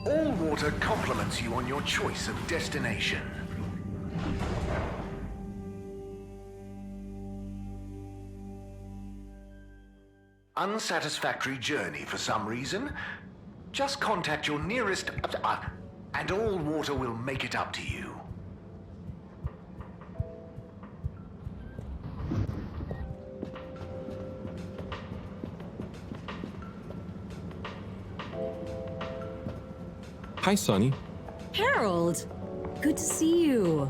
All water compliments you on your choice of destination. Unsatisfactory journey for some reason? Just contact your nearest... and all water will make it up to you. Hi, Sonny. Harold! Good to see you.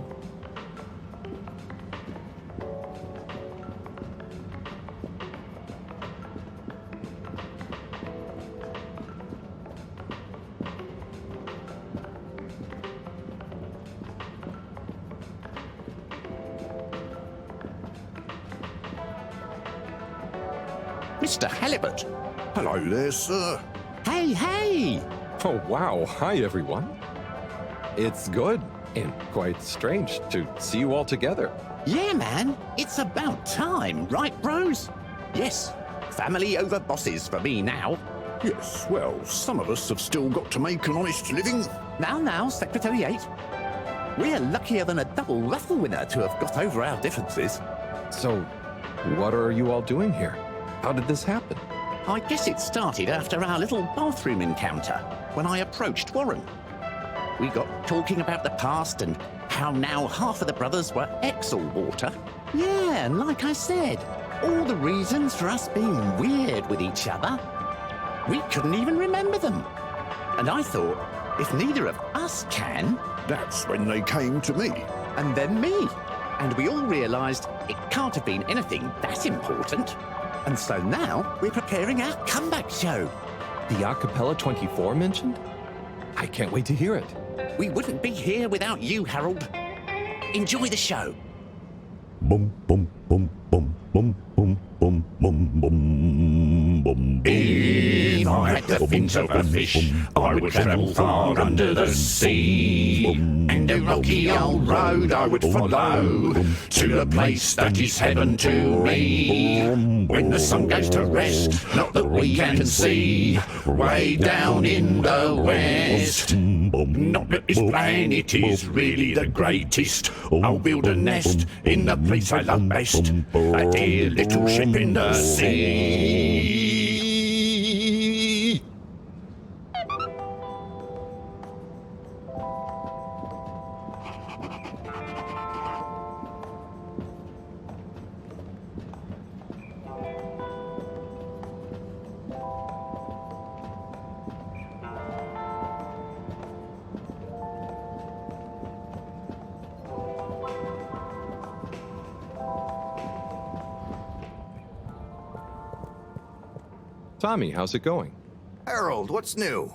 Mr. Halibut. Hello there, sir. Hey! Oh, wow. Hi, everyone. It's good and quite strange to see you all together. Yeah, man. It's about time, right, bros? Yes. Family over bosses for me now. Yes, well, some of us have still got to make an honest living. Now, Secretary 8. We're luckier than a double raffle winner to have got over our differences. So, what are you all doing here? How did this happen? I guess it started after our little bathroom encounter, when I approached Warren. We got talking about the past and how now half of the brothers were ex-all-water. Yeah, and like I said, all the reasons for us being weird with each other. We couldn't even remember them. And I thought, if neither of us can... That's when they came to me. And then me. And we all realised it can't have been anything that important. And so now we're preparing our comeback show. The Acapella 24 mentioned? I can't wait to hear it. We wouldn't be here without you, Harold. Enjoy the show. Boom, boom, boom, boom, boom, boom, boom, boom, boom, boom. If I had the fins of a fish, I would travel far under the sea. And a rocky old road I would follow to the place that is heaven to me. When the sun goes to rest, not that we can see, way down in the west. Not that this planet is really the greatest. I'll build a nest in the place I love best, a dear little ship in the sea. Tommy, how's it going? Harold, what's new?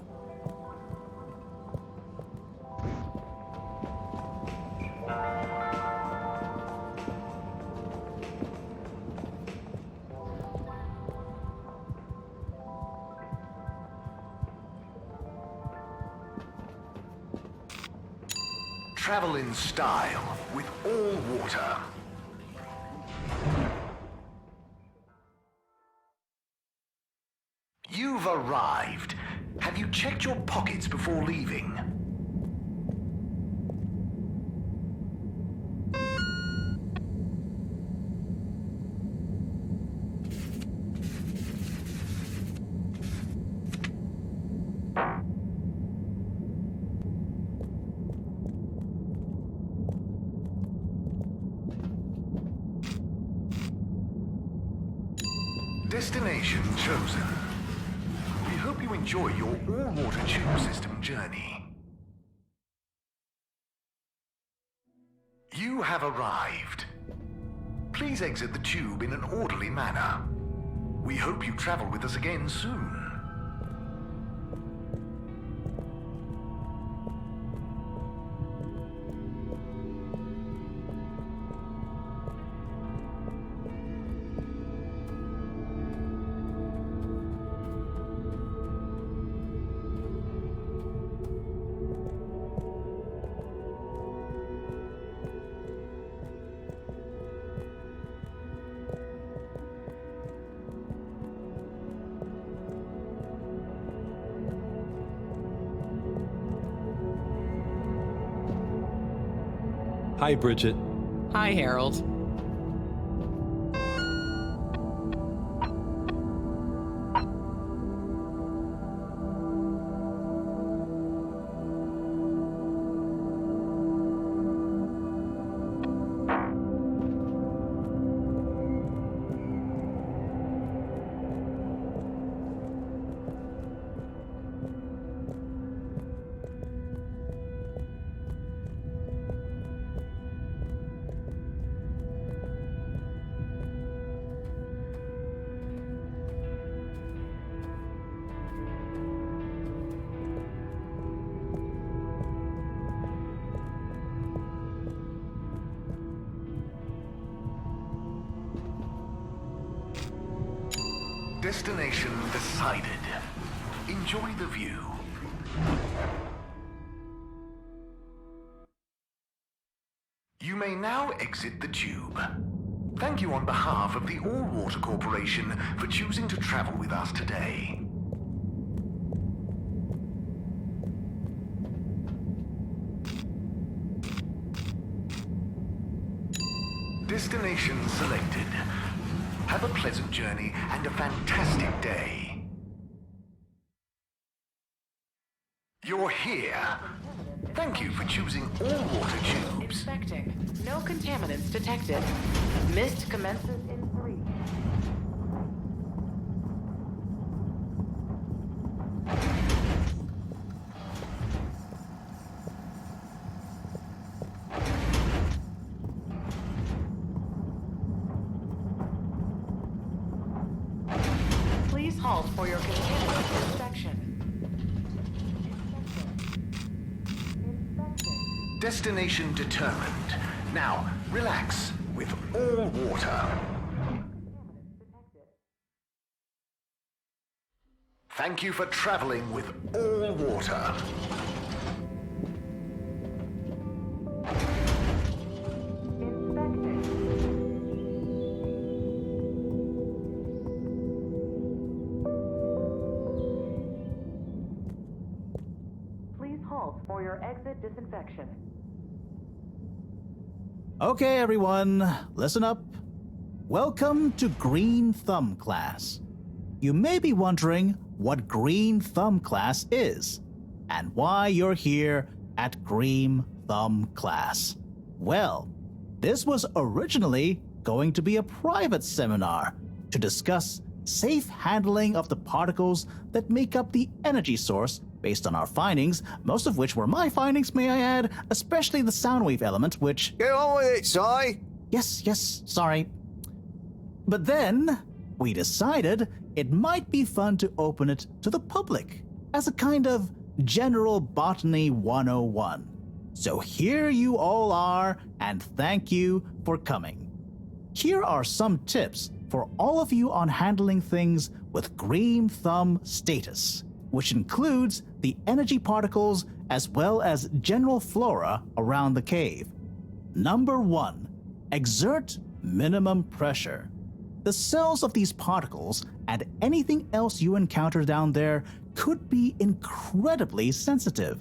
Travel in style with all water. You've arrived. Have you checked your pockets before leaving? Destination chosen. We hope you enjoy your all-water tube system journey. You have arrived. Please exit the tube in an orderly manner. We hope you travel with us again soon. Hi, Bridget. Hi, Harold. Destination decided. Enjoy the view. You may now exit the tube. Thank you on behalf of the All Water Corporation for choosing to travel with us today. Destination selected. Have a pleasant journey and a fantastic day. You're here. Thank you for choosing all water tubes. Inspecting. No contaminants detected. Mist commences in 3. Please halt for your continuous inspection. Destination determined. Now, relax with all water. Thank you for traveling with all water. Please halt for your exit disinfection. Okay, everyone, listen up. Welcome to Green Thumb class. You may be wondering what Green Thumb class is and why you're here at Green Thumb class. Well, this was originally going to be a private seminar to discuss safe handling of the particles that make up the energy source based on our findings, most of which were my findings, may I add, especially the sound wave element, which... Get on with it, Si! Yes, sorry. But then, we decided it might be fun to open it to the public as a kind of General Botany 101. So here you all are, and thank you for coming. Here are some tips for all of you on handling things with Green Thumb status, which includes the energy particles as well as general flora around the cave. Number 1, exert minimum pressure. The cells of these particles and anything else you encounter down there could be incredibly sensitive.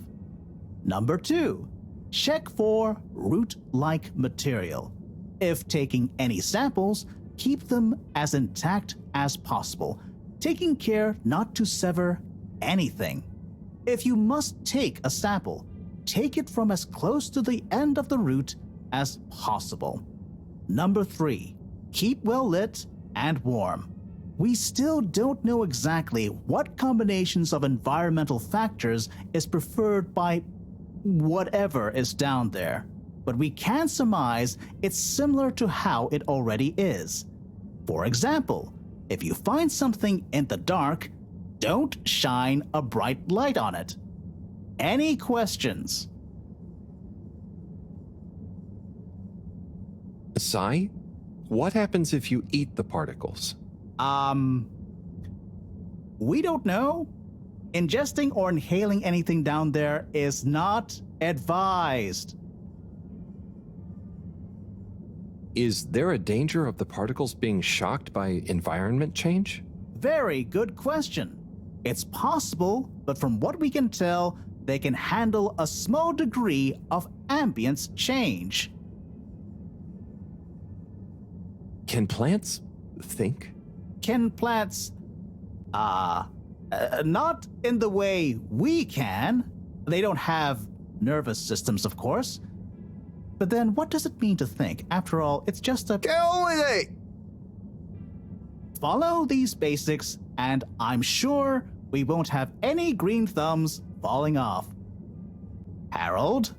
Number 2, check for root-like material. If taking any samples, keep them as intact as possible, taking care not to sever anything. If you must take a sample, take it from as close to the end of the root as possible. Number 3, keep well lit and warm. We still don't know exactly what combinations of environmental factors is preferred by whatever is down there, but we can surmise it's similar to how it already is. For example, if you find something in the dark, don't shine a bright light on it. Any questions? Si, what happens if you eat the particles? We don't know. Ingesting or inhaling anything down there is not advised. Is there a danger of the particles being shocked by environment change? Very good question. It's possible, but from what we can tell, they can handle a small degree of ambience change. Can plants think? Can plants, not in the way we can. They don't have nervous systems, of course. But then what does it mean to think? After all, it's just a... Get on with it! Follow these basics, and I'm sure we won't have any green thumbs falling off. Harold,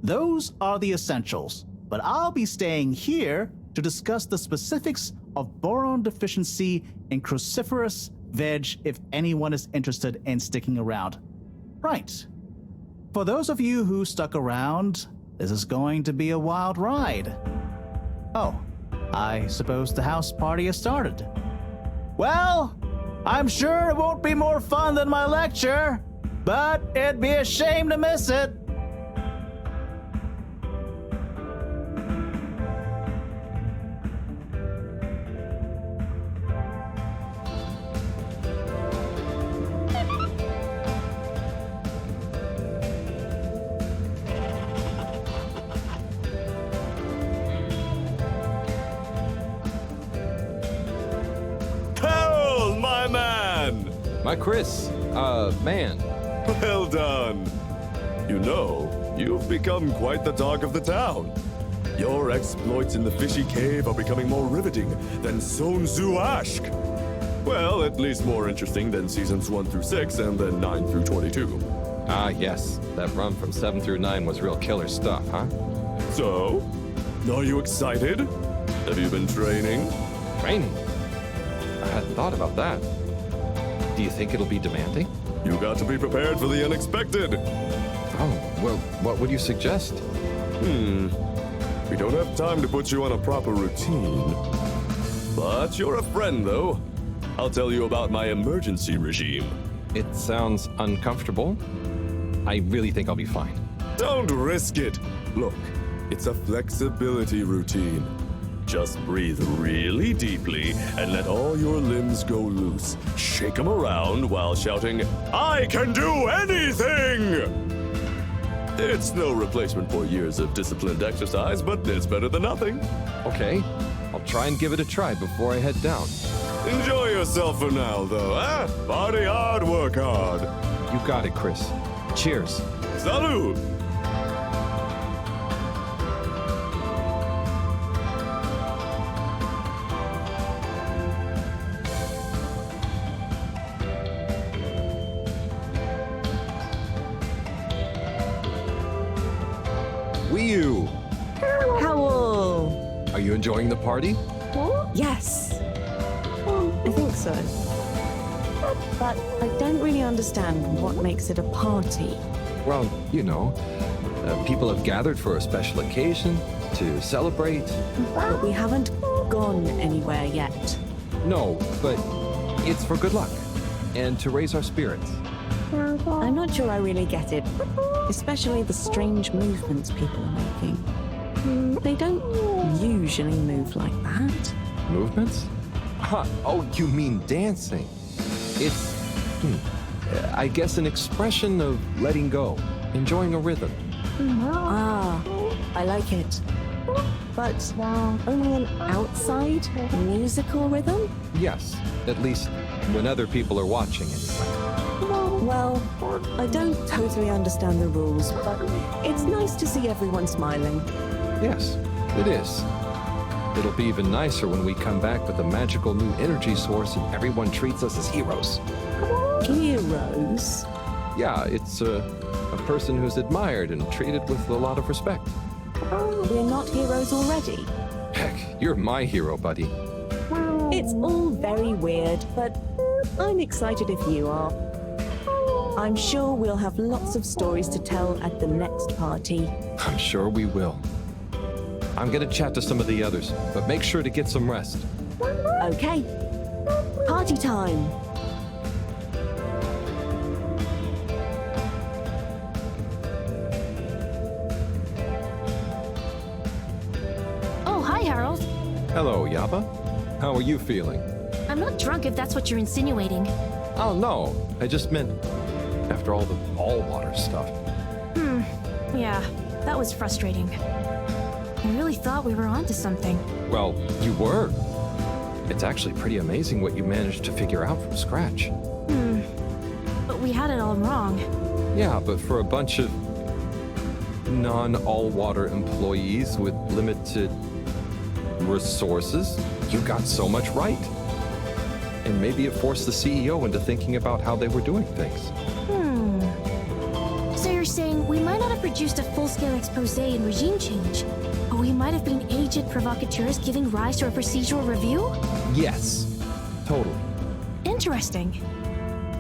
those are the essentials, but I'll be staying here to discuss the specifics of boron deficiency in cruciferous veg if anyone is interested in sticking around. Right. For those of you who stuck around, this is going to be a wild ride. Oh, I suppose the house party has started. Well, I'm sure it won't be more fun than my lecture, but it'd be a shame to miss it. Harold, my man! My Chris, man. Well done. You know, you've become quite the talk of the town. Your exploits in the fishy cave are becoming more riveting than Sun Tzu Ashk. Well, at least more interesting than seasons 1 through 6 and then 9 through 22. Ah, yes. That run from 7 through 9 was real killer stuff, huh? So, are you excited? Have you been training? Training? I hadn't thought about that. Do you think it'll be demanding? You got to be prepared for the unexpected. Oh, well, what would you suggest? We don't have time to put you on a proper routine. But you're a friend, though. I'll tell you about my emergency regime. It sounds uncomfortable. I really think I'll be fine. Don't risk it. Look, it's a flexibility routine. Just breathe really deeply and let all your limbs go loose. Shake them around while shouting, "I can do anything!" It's no replacement for years of disciplined exercise, but it's better than nothing. Okay, I'll try and give it a try before I head down. Enjoy yourself for now, though, eh? Party hard, work hard. You got it, Chris. Cheers. Salud! Wii U! Howl! Are you enjoying the party? Yes. I think so. But I don't really understand what makes it a party. Well, you know, people have gathered for a special occasion to celebrate. But we haven't gone anywhere yet. No, but it's for good luck and to raise our spirits. I'm not sure I really get it, especially the strange movements people are making. They don't usually move like that. Movements? Huh. Oh, you mean dancing? It's, I guess, an expression of letting go, enjoying a rhythm. Ah, I like it. But only an outside musical rhythm? Yes, at least when other people are watching anyway. Well, I don't totally understand the rules, but it's nice to see everyone smiling. Yes, it is. It'll be even nicer when we come back with a magical new energy source and everyone treats us as heroes. Heroes? Yeah, it's a person who's admired and treated with a lot of respect. We're not heroes already. Heck, you're my hero, buddy. It's all very weird, but I'm excited if you are. I'm sure we'll have lots of stories to tell at the next party. I'm sure we will. I'm gonna chat to some of the others, but make sure to get some rest. Okay. Party time. Oh, hi, Harold. Hello, Yaba. How are you feeling? I'm not drunk if that's what you're insinuating. Oh, no. I just meant after all the all-water stuff. Yeah, that was frustrating. I really thought we were onto something. Well, you were. It's actually pretty amazing what you managed to figure out from scratch. But we had it all wrong. Yeah, but for a bunch of non-all-water employees with limited resources, you got so much right. And maybe it forced the CEO into thinking about how they were doing things. So you're saying we might not have produced a full-scale expose in regime change, but we might have been aged provocateurs giving rise to a procedural review? Yes, totally. Interesting.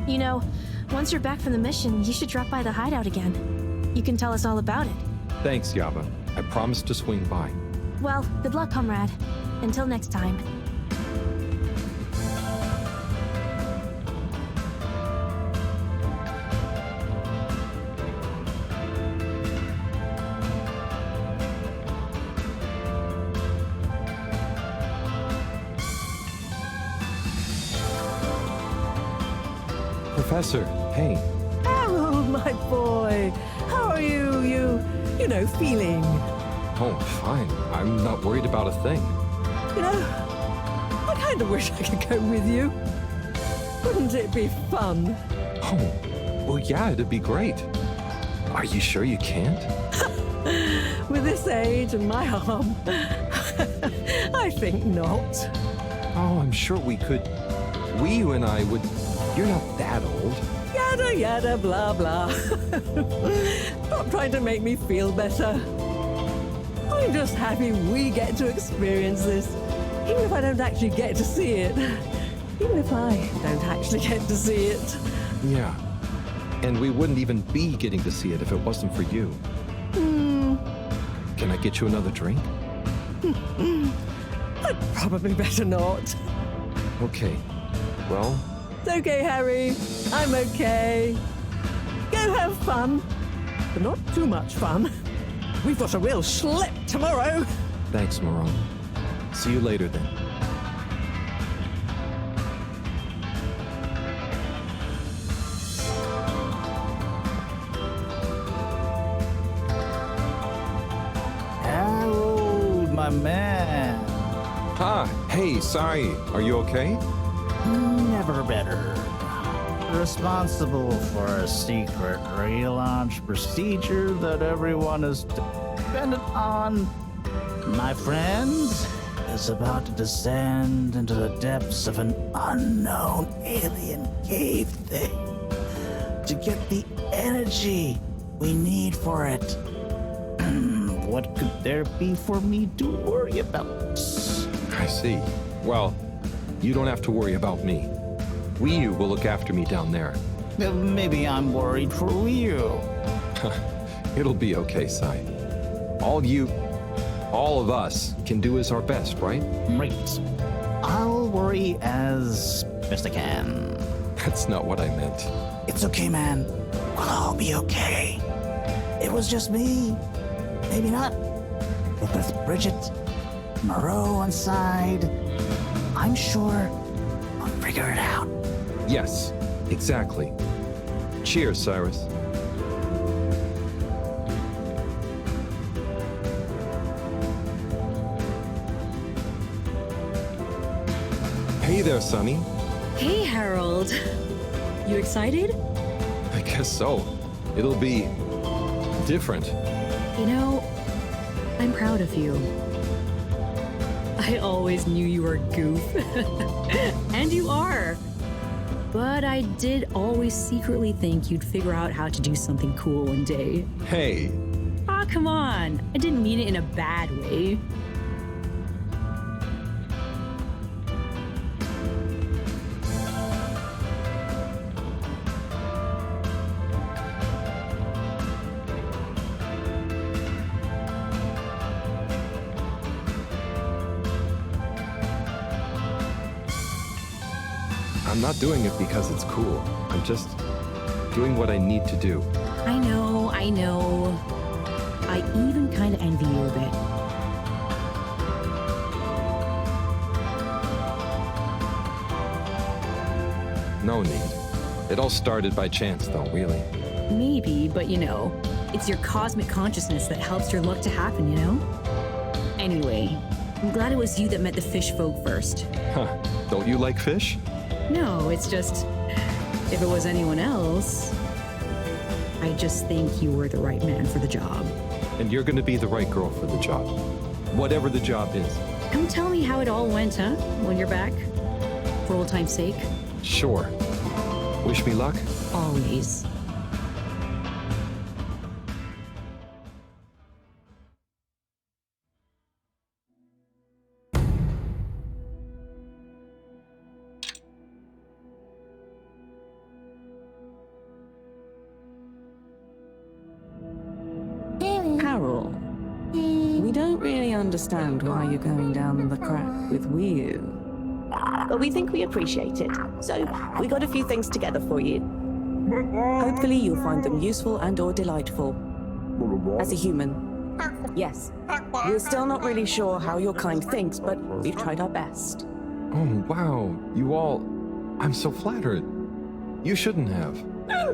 You know, once you're back from the mission, you should drop by the hideout again. You can tell us all about it. Thanks, Yaba. I promise to swing by. Well, good luck, comrade. Until next time. Professor, hey. Harold, my boy. How are you? You know, feeling? Oh, fine. I'm not worried about a thing. You know, I kind of wish I could go with you. Wouldn't it be fun? Oh, well, yeah, it'd be great. Are you sure you can't? With this age and my arm, I think not. Oh, I'm sure we could. You and I would. You're not that old. Yada yada blah blah. Stop trying to make me feel better. I'm just happy we get to experience this, even if I don't actually get to see it. Even if I don't actually get to see it. Yeah. And we wouldn't even be getting to see it if it wasn't for you. Can I get you another drink? I'd probably better not. Okay. Well, It's okay, Harry. I'm okay. Go have fun. But not too much fun. We've got a real schlep tomorrow. thanks, Marone. See you later then. Harold, my man. Ah, hey, sorry. Are you okay? Never better. Responsible for a secret relaunch procedure that everyone is dependent on. My friend is about to descend into the depths of an unknown alien cave thing to get the energy we need for it. What could there be for me to worry about? I see. Well, you don't have to worry about me. Ryu will look after me down there. Maybe I'm worried for you. It'll be okay, Sai. All of us can do is our best, right? Great. I'll worry as best I can. That's not what I meant. It's okay, man. We'll all be okay. It was just me. Maybe not. But with Bridget, Moreau on side, I'm sure I'll figure it out. Yes, exactly. Cheers, Cyrus. Hey there, Sonny. Hey, Harold. You excited? I guess so. It'll be different. You know, I'm proud of you. I always knew you were a goof. And you are. But I did always secretly think you'd figure out how to do something cool one day. Hey, Aw, come on. I didn't mean it in a bad way. I'm not doing it because it's cool. I'm just doing what I need to do. I know. I even kind of envy you a bit. No need. It all started by chance, though, really. Maybe, but you know, it's your cosmic consciousness that helps your luck to happen, you know? Anyway, I'm glad it was you that met the fish folk first. Huh. Don't you like fish? No, it's just, if it was anyone else, I just think you were the right man for the job. And you're gonna be the right girl for the job. Whatever the job is. Come tell me how it all went, huh? When you're back? For old time's sake? Sure. Wish me luck? Always. Carol, we don't really understand why you're going down the crack with Wii. But we think we appreciate it, so we got a few things together for you. Hopefully you'll find them useful and or delightful. As a human. Yes. We're still not really sure how your kind thinks, but we've tried our best. Oh, wow. You all... I'm so flattered. You shouldn't have.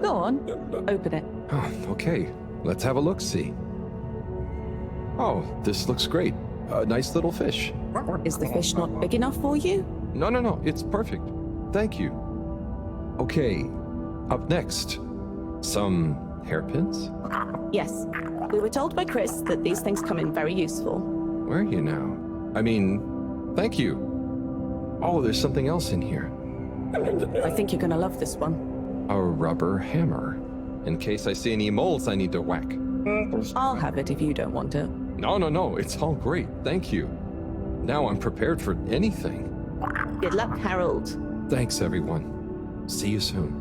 Go on. Open it. Oh, okay. Let's have a look-see. Oh, this looks great. A nice little fish. Is the fish not big enough for you? No. It's perfect. Thank you. Okay. Up next. Some hairpins? Yes. We were told by Chris that these things come in very useful. Where are you now? I mean, thank you. Oh, there's something else in here. I think you're gonna love this one. A rubber hammer. In case I see any moles I need to whack. I'll have it if you don't want it. No. It's all great. Thank you. Now I'm prepared for anything. Good luck, Harold. Thanks, everyone. See you soon.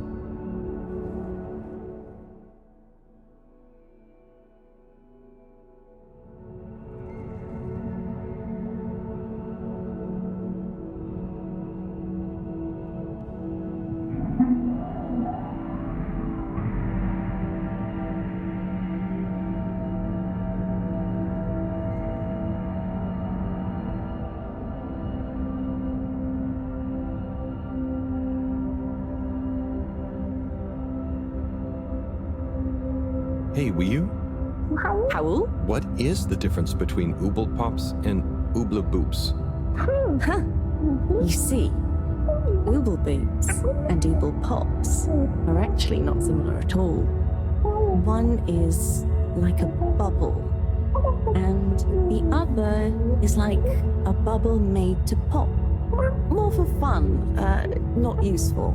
Hey, Wiyu? Howl? What is the difference between Ooble Pops and Ooble Boops? You see, Ooble Boots and Ooble Pops are actually not similar at all. One is like a bubble, and the other is like a bubble made to pop. More for fun, not useful.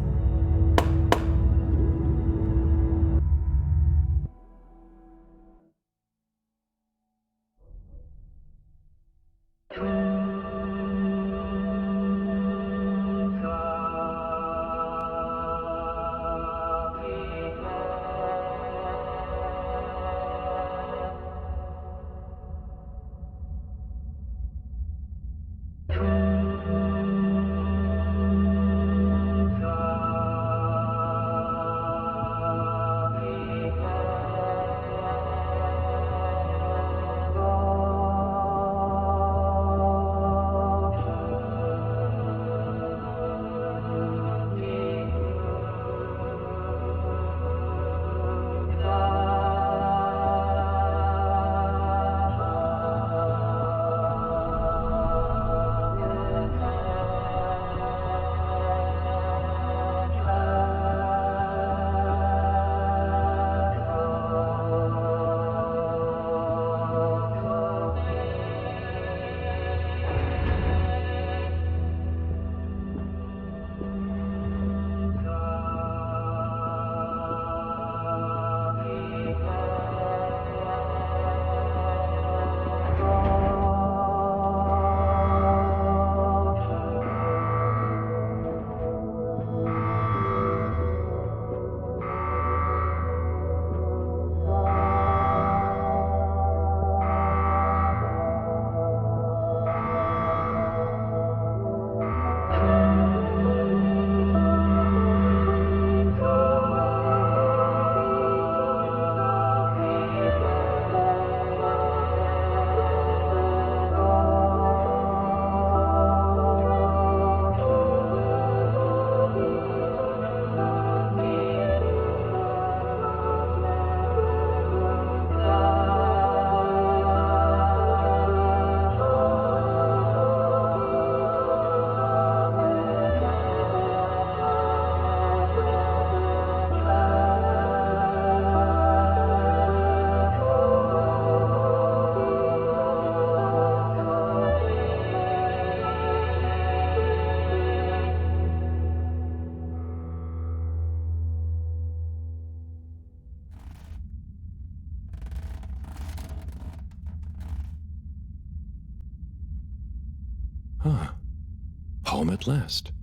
home at last.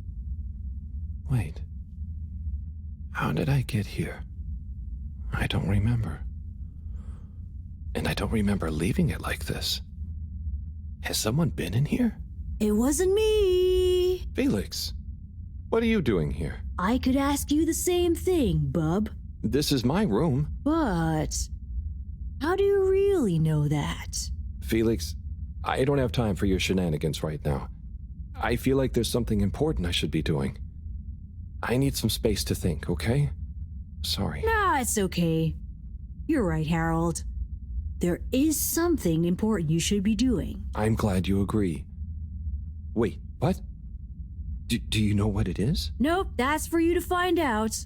Wait. How did I get here? I don't remember. And I don't remember leaving it like this. Has someone been in here? It wasn't me. Felix, what are you doing here? I could ask you the same thing, bub. This is my room. But how do you really know that? Felix, I don't have time for your shenanigans right now. I feel like there's something important I should be doing. I need some space to think, okay? Sorry. Nah, it's okay. You're right, Harold. There is something important you should be doing. I'm glad you agree. Wait, what? Do you know what it is? Nope, that's for you to find out.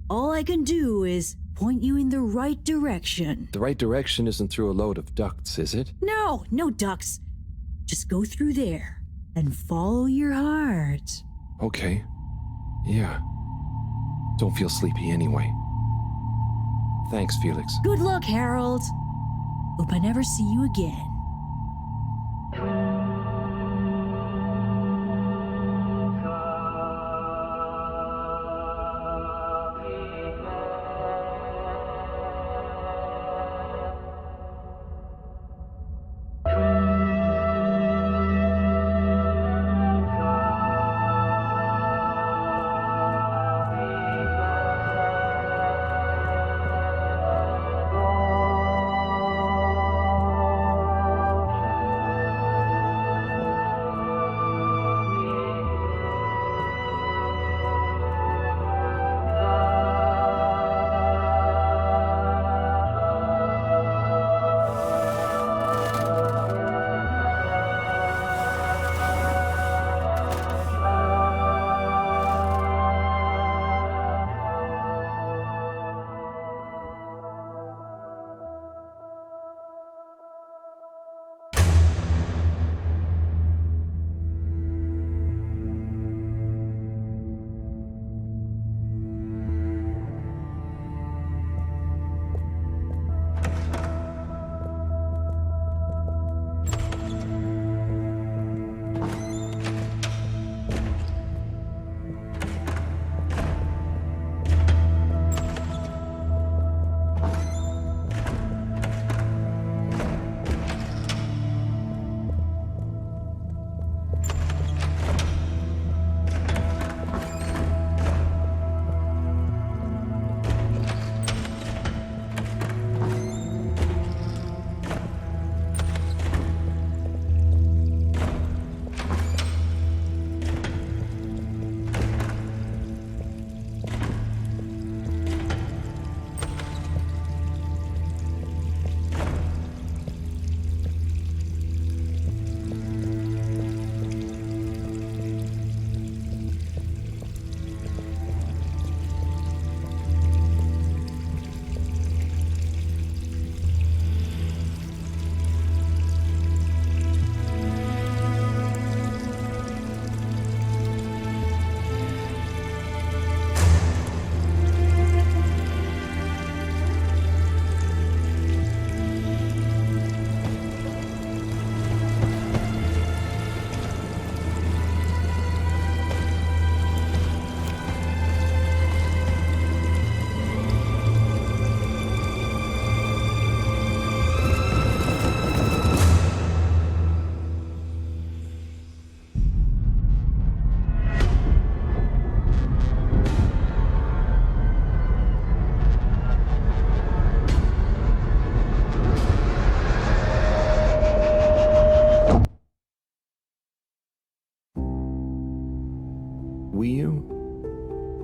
All I can do is point you in the right direction. The right direction isn't through a load of ducts, is it? No, no ducks. Just go through there and follow your heart. Okay. Yeah. Don't feel sleepy anyway. Thanks, Felix. Good luck, Harold. Hope I never see you again.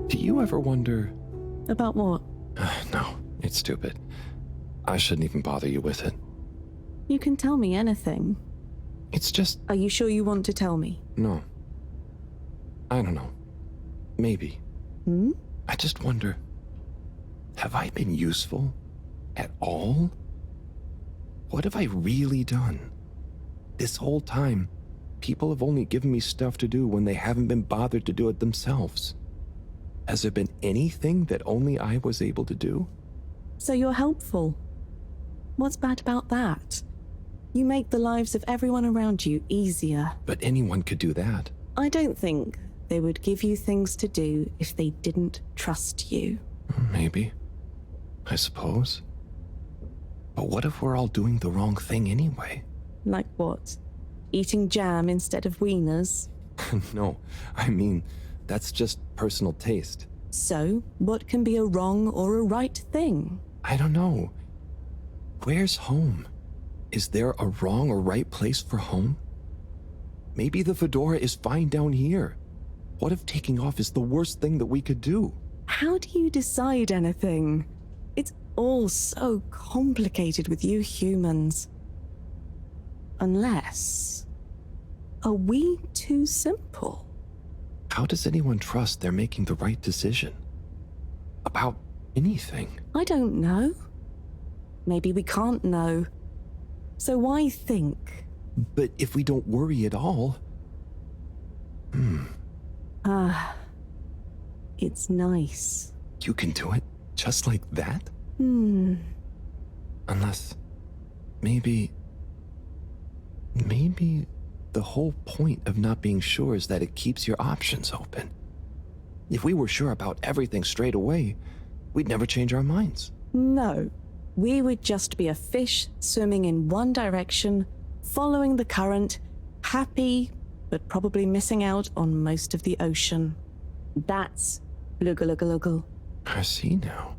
Do you ever wonder... About what? No, it's stupid. I shouldn't even bother you with it. You can tell me anything. It's just... Are you sure you want to tell me? No. I don't know. Maybe. Hmm? I just wonder... Have I been useful? At all? What have I really done? This whole time, people have only given me stuff to do when they haven't been bothered to do it themselves. Has there been anything that only I was able to do? So you're helpful. What's bad about that? You make the lives of everyone around you easier. But anyone could do that. I don't think they would give you things to do if they didn't trust you. Maybe. I suppose. But what if we're all doing the wrong thing anyway? Like what? Eating jam instead of wieners? No, I mean, that's just personal taste. So, what can be a wrong or a right thing? I don't know. Where's home? Is there a wrong or right place for home? Maybe the fedora is fine down here. What if taking off is the worst thing that we could do? How do you decide anything? It's all so complicated with you humans. Unless... Are we too simple? How does anyone trust they're making the right decision? About anything? I don't know. Maybe we can't know. So why think? But if we don't worry at all... It's nice. You can do it just like that? Unless... Maybe the whole point of not being sure is that it keeps your options open. If we were sure about everything straight away, we'd never change our minds. No. We would just be a fish swimming in one direction, following the current, happy, but probably missing out on most of the ocean. That's Blugalugalogal. I see now.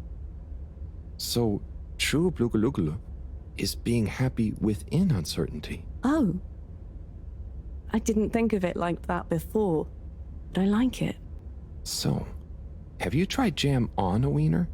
So, true Blugalugalo is being happy within uncertainty. Oh. I didn't think of it like that before, but I like it. So, have you tried jam on a wiener?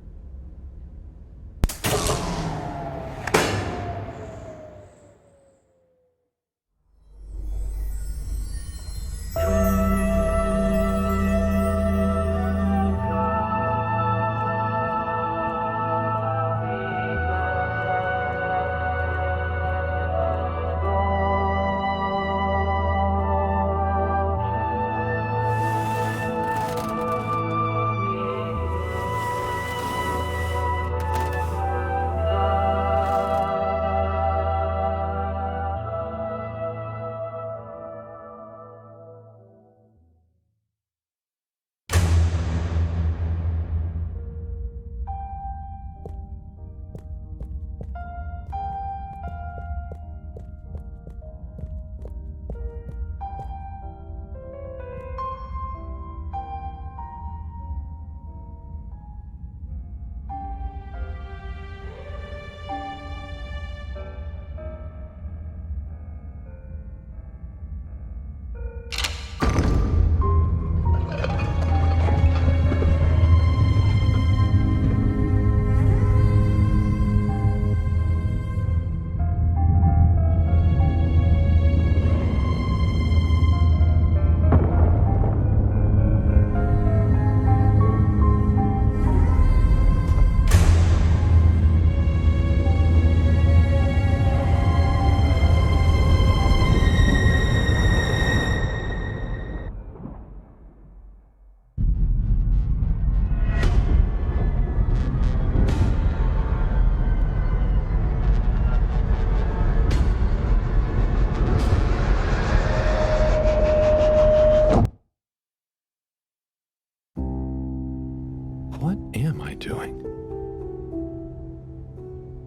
What am I doing?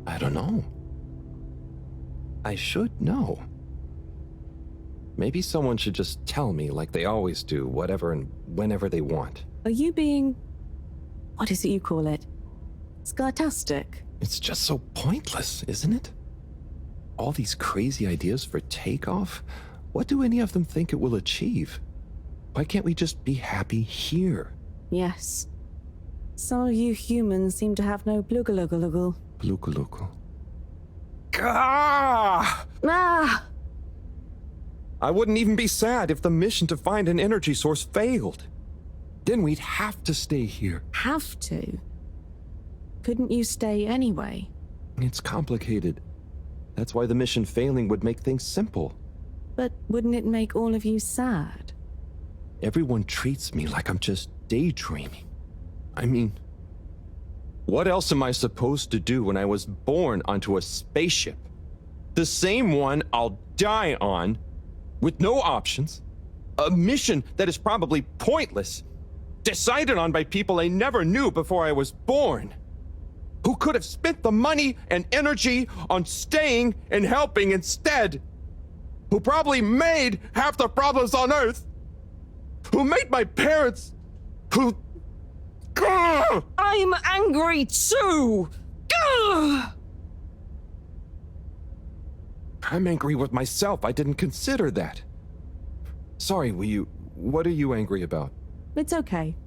I don't know. I should know. Maybe someone should just tell me like they always do, whatever and whenever they want. Are you being... what is it you call it? Scartastic? It's just so pointless, isn't it? All these crazy ideas for takeoff, what do any of them think it will achieve? Why can't we just be happy here? Yes. Some of you humans seem to have no blugalugalagal. Blugalugul. Gah! Ah! I wouldn't even be sad if the mission to find an energy source failed. Then we'd have to stay here. Have to? Couldn't you stay anyway? It's complicated. That's why the mission failing would make things simple. But wouldn't it make all of you sad? Everyone treats me like I'm just daydreaming. I mean, what else am I supposed to do when I was born onto a spaceship? The same one I'll die on, with no options, A mission that is probably pointless, decided on by people I never knew before I was born, who could have spent the money and energy on staying and helping instead, who probably made half the problems on Earth, who made my parents, who... Gah! I'm angry too! Gah! I'm angry with myself. I didn't consider that. Sorry, what are you angry about? It's okay.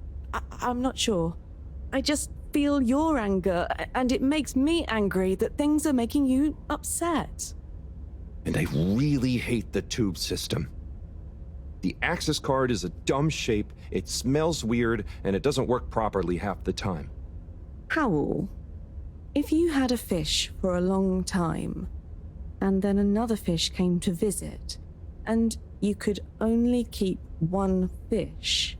I'm not sure. I just feel your anger, and it makes me angry that things are making you upset. And I really hate the tube system. The access card is a dumb shape, it smells weird, and it doesn't work properly half the time. Howl, if you had a fish for a long time, and then another fish came to visit, and you could only keep one fish,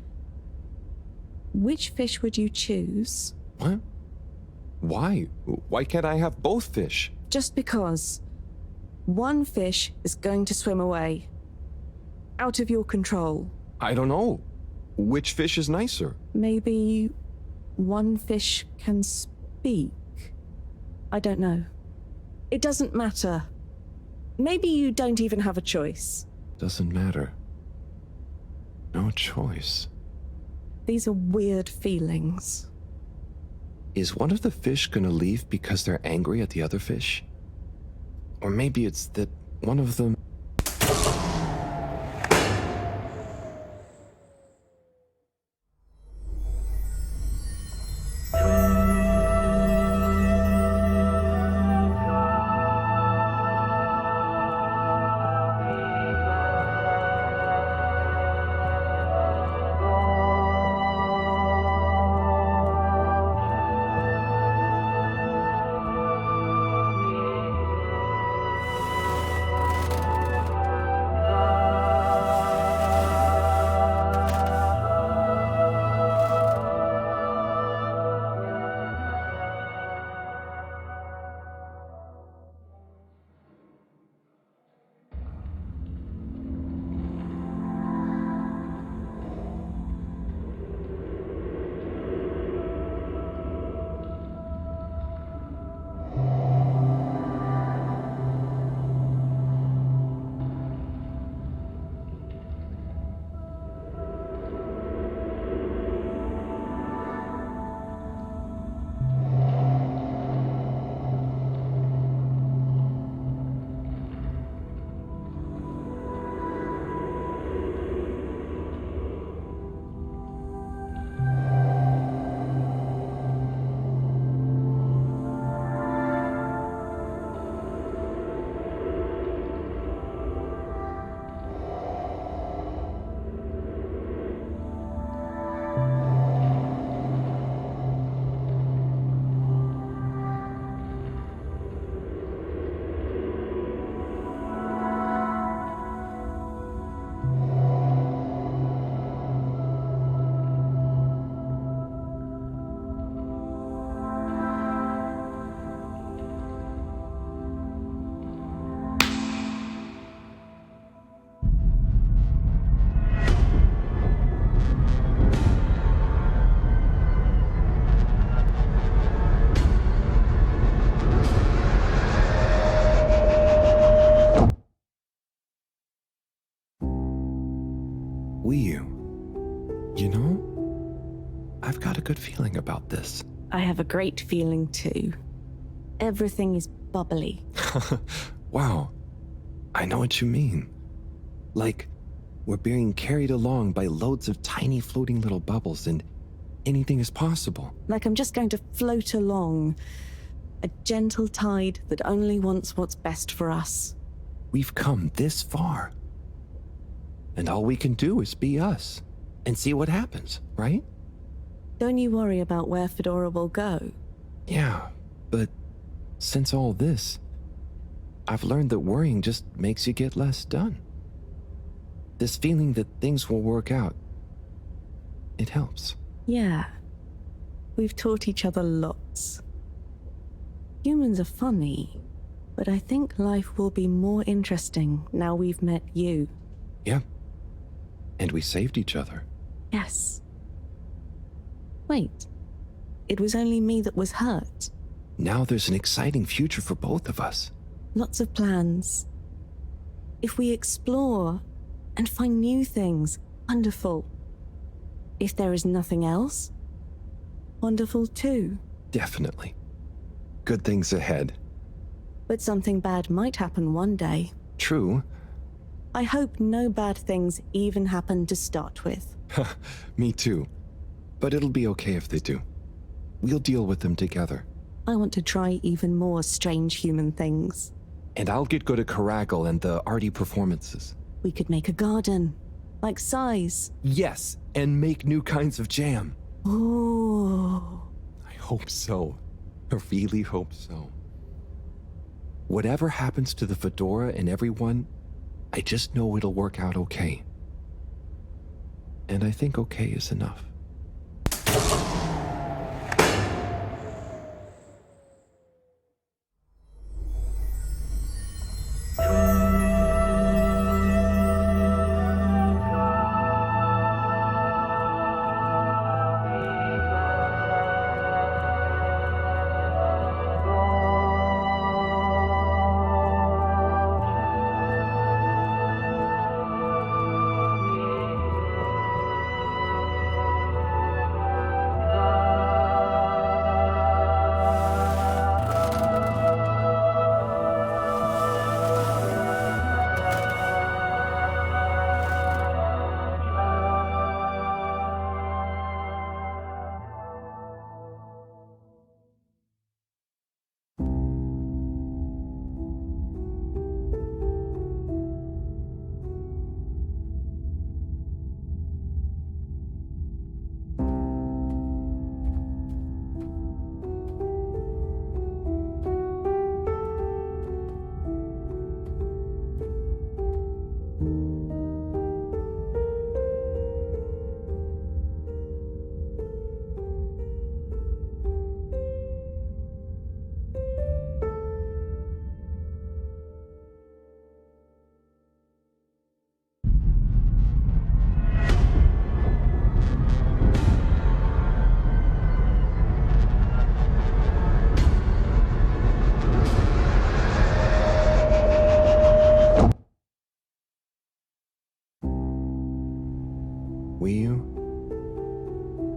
which fish would you choose? What? Why? Why can't I have both fish? Just because. One fish is going to swim away. Out of your control. I don't know. Which fish is nicer? Maybe one fish can speak. I don't know. It doesn't matter. Maybe you don't even have a choice. Doesn't matter. No choice. These are weird feelings. Is one of the fish gonna leave because they're angry at the other fish? Or maybe it's that one of them... You know, I've got a good feeling about this. I have a great feeling too. Everything is bubbly. Wow, I know what you mean. Like, we're being carried along by loads of tiny floating little bubbles and anything is possible. Like I'm just going to float along. A gentle tide that only wants what's best for us. We've come this far. And all we can do is be us and see what happens, right? Don't you worry about where Fedora will go. Yeah, but since all this, I've learned that worrying just makes you get less done. This feeling that things will work out, it helps. Yeah. We've taught each other lots. Humans are funny, but I think life will be more interesting now we've met you. Yeah. And we saved each other. Yes. Wait. It was only me that was hurt. Now there's an exciting future for both of us. Lots of plans. If we explore and find new things, wonderful. If there is nothing else, wonderful too. Definitely. Good things ahead. But something bad might happen one day. True. I hope no bad things even happen to start with. Me too. But it'll be okay if they do. We'll deal with them together. I want to try even more strange human things. And I'll get good at Caragal and the arty performances. We could make a garden, like Size. Yes, and make new kinds of jam. Oh. I hope so. I really hope so. Whatever happens to the fedora and everyone, I just know it'll work out okay. And I think okay is enough.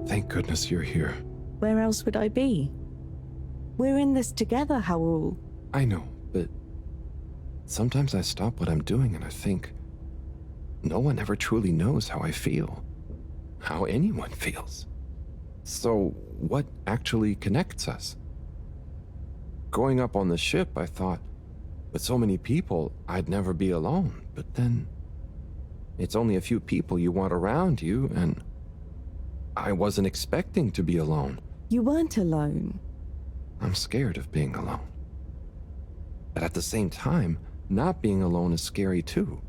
Thank goodness you're here. Where else would I be? We're in this together, Howell. I know, but sometimes I stop what I'm doing and I think, no one ever truly knows how I feel, how anyone feels. So what actually connects us? Growing up on the ship, I thought, with so many people, I'd never be alone. But then, it's only a few people you want around you, and I wasn't expecting to be alone. You weren't alone. I'm scared of being alone. But at the same time, not being alone is scary too.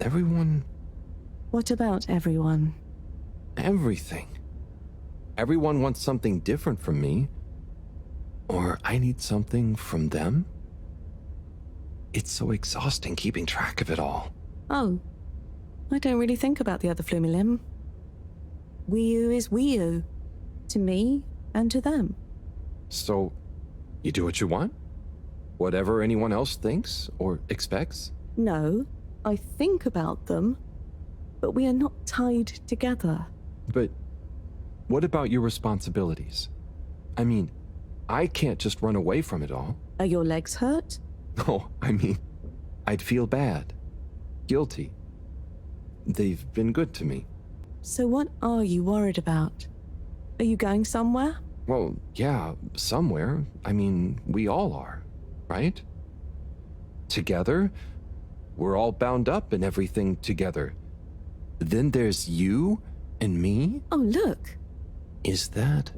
Everyone... What about everyone? Everything. Everyone wants something different from me. Or I need something from them. It's so exhausting keeping track of it all. Oh, I don't really think about the other Flumilim. Wiu is Wiu. To me and to them. So, you do what you want? Whatever anyone else thinks or expects? No, I think about them, but we are not tied together. But what about your responsibilities? I mean, I can't just run away from it all. Are your legs hurt? No, I mean, I'd feel bad. Guilty. They've been good to me. So what are you worried about? Are you going somewhere? Well, yeah, somewhere. I mean, we all are, right? Together, we're all bound up in everything together. Then there's you and me? Oh, look. Is that...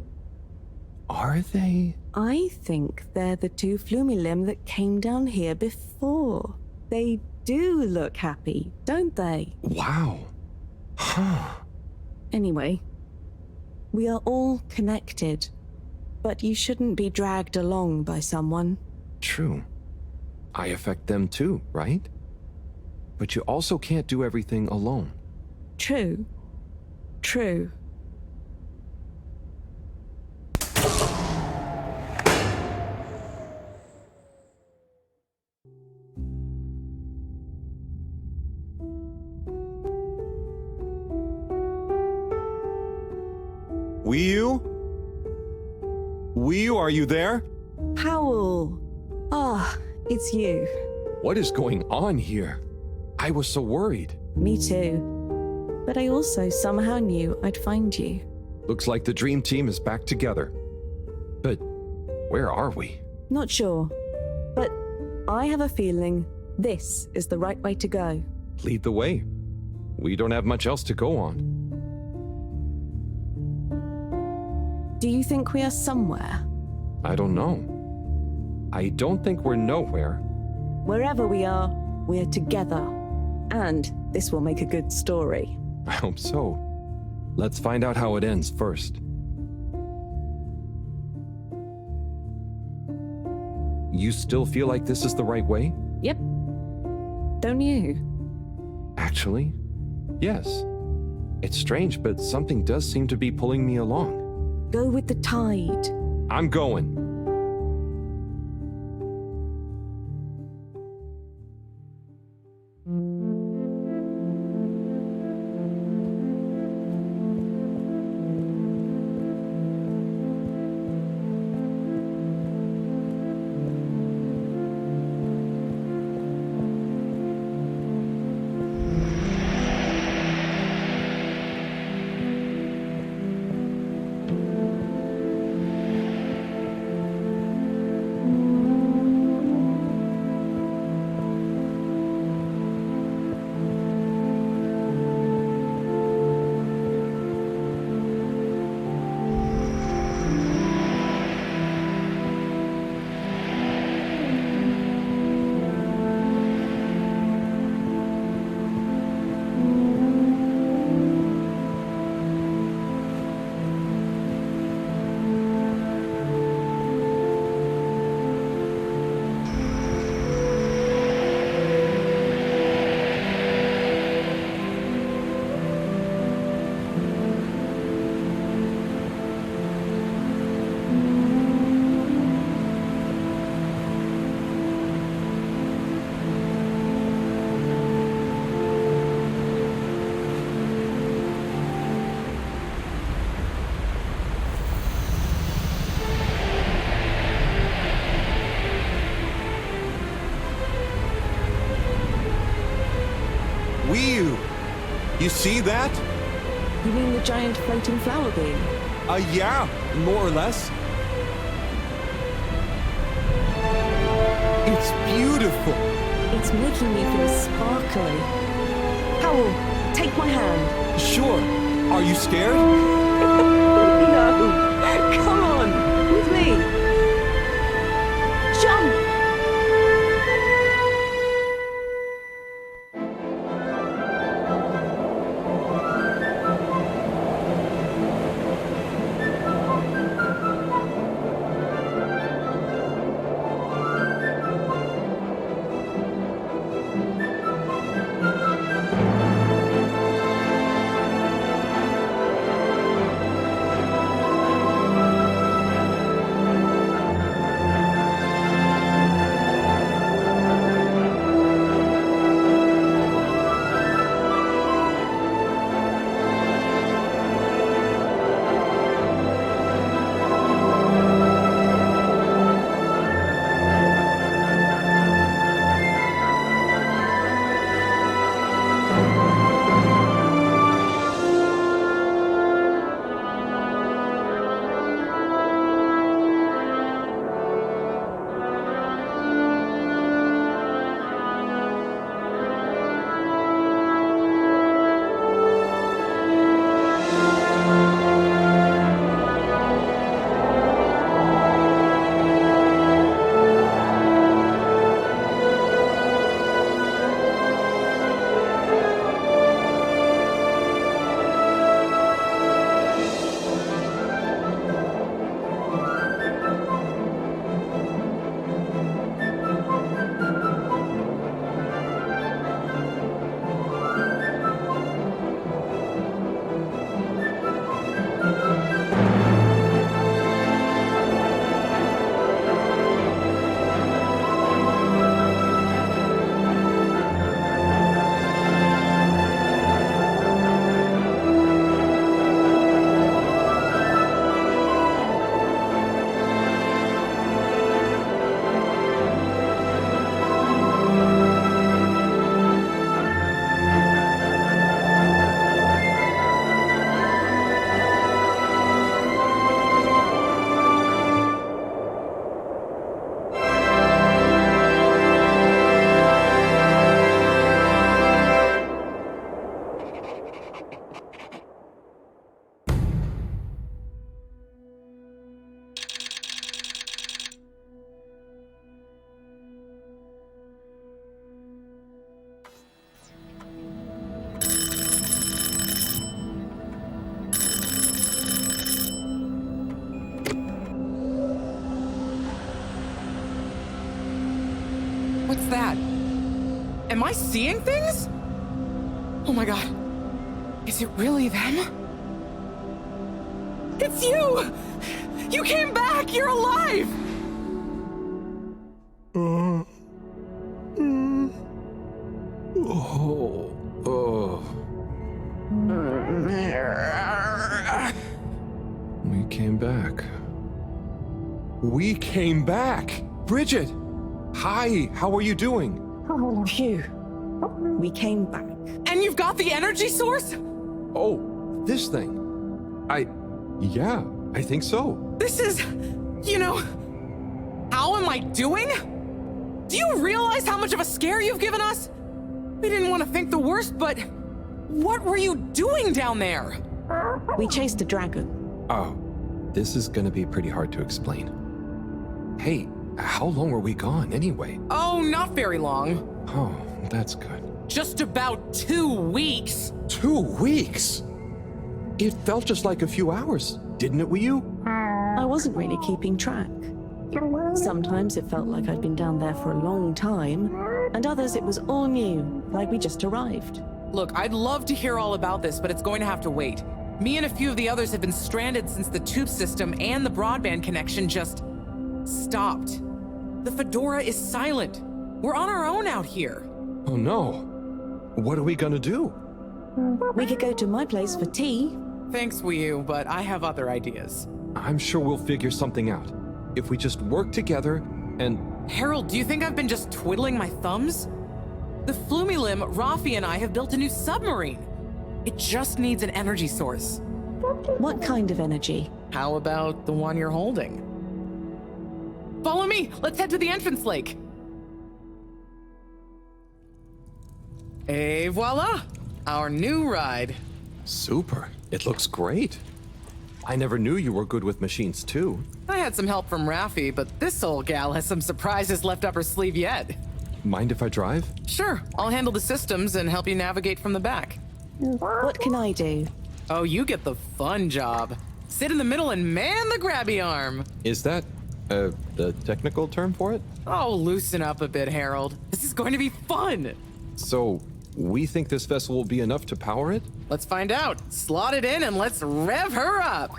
Are they? I think they're the two Flumilim that came down here before. They do look happy, don't they? Wow. Huh. Anyway, we are all connected, but you shouldn't be dragged along by someone. True. I affect them too, right? But you also can't do everything alone. True. True. Wii-U? Wii-U, are you there? Powell! Ah, it's you. What is going on here? I was so worried. Me too. But I also somehow knew I'd find you. Looks like the dream team is back together. But where are we? Not sure. But I have a feeling this is the right way to go. Lead the way. We don't have much else to go on. Do you think we are somewhere? I don't know. I don't think we're nowhere. Wherever we are, we're together. And this will make a good story. I hope so. Let's find out how it ends first. You still feel like this is the right way? Yep. Don't you? Actually, yes. It's strange, but something does seem to be pulling me along. Go with the tide. I'm going. Wii-U! You see that? You mean the giant floating flower being? Yeah, more or less. It's beautiful. It's making me feel sparkly. Powell, take my hand. Sure. Are you scared? No. Come on, with me. Jump! What's that? Am I seeing things? Oh my god. Is it really them? It's you! You came back! You're alive! We came back. We came back! Bridget! Hi, how are you doing? Phew. We came back. And you've got the energy source? Oh, this thing. Yeah, I think so. This is, how am I doing? Do you realize how much of a scare you've given us? We didn't want to think the worst, but what were you doing down there? We chased a dragon. Oh, this is gonna be pretty hard to explain. Hey, how long were we gone anyway? Oh, not very long. Oh, that's good. Just about 2 weeks. 2 weeks? It felt just like a few hours, didn't it, Wii U? I wasn't really keeping track. Sometimes it felt like I'd been down there for a long time, and others it was all new, like we just arrived. Look, I'd love to hear all about this, but it's going to have to wait. Me and a few of the others have been stranded since the tube system and the broadband connection just stopped. The Fedora is silent. We're on our own out here. Oh no. What are we gonna do? We could go to my place for tea. Thanks, Wii U, but I have other ideas. I'm sure we'll figure something out. If we just work together and... Harold, do you think I've been just twiddling my thumbs? The Flumilim, Rafi, and I have built a new submarine. It just needs an energy source. What kind of energy? How about the one you're holding? Follow me! Let's head to the entrance lake! Et voila! Our new ride. Super. It looks great. I never knew you were good with machines, too. I had some help from Rafi, but this old gal has some surprises left up her sleeve yet. Mind if I drive? Sure, I'll handle the systems and help you navigate from the back. What can I do? Oh, you get the fun job. Sit in the middle and man the grabby arm. Is that, the technical term for it? Oh, loosen up a bit, Harold. This is going to be fun. So, we think this vessel will be enough to power it? Let's find out. Slot it in and let's rev her up.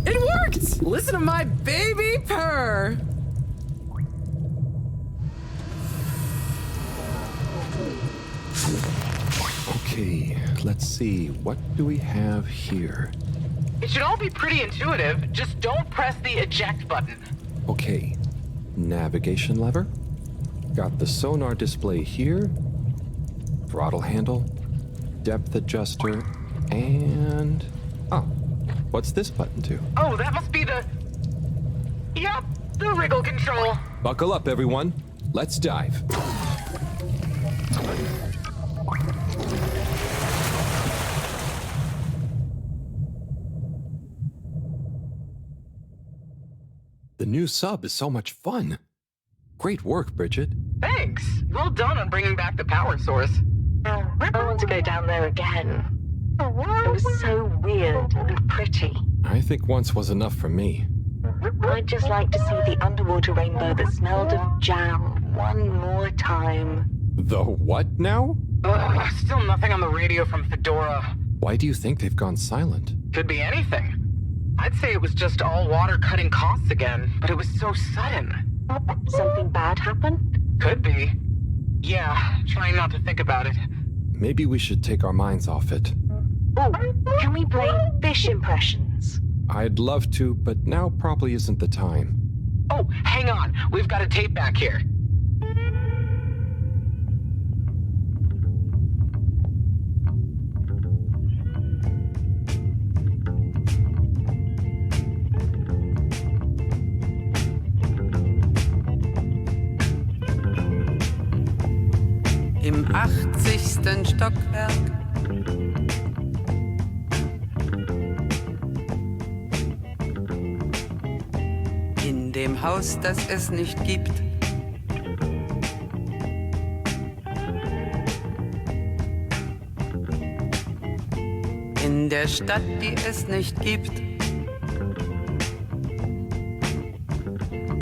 It worked! Listen to my baby purr. Okay, let's see. What do we have here? It should all be pretty intuitive. Just don't press the eject button. Okay, navigation lever. Got the sonar display here. Throttle handle. Depth adjuster. And... oh, what's this button do? Oh, that must be the... Yep, the wriggle control. Buckle up, everyone. Let's dive. The new sub is so much fun. Great work, Bridget. Thanks. Well done on bringing back the power source. I want to go down there again. It was so weird and pretty. I think once was enough for me. I'd just like to see the underwater rainbow that smelled of jam one more time. The what now? Still nothing on the radio from Fedora. Why do you think they've gone silent? Could be anything. I'd say it was just all water cutting costs again, but it was so sudden. Something bad happened? Could be. Yeah, trying not to think about it. Maybe we should take our minds off it. Oh, can we play fish impressions? I'd love to, but now probably isn't the time. Oh, hang on. We've got a tape back here. Im 80. Stockwerk. In dem Haus, das es nicht gibt. In der Stadt, die es nicht gibt.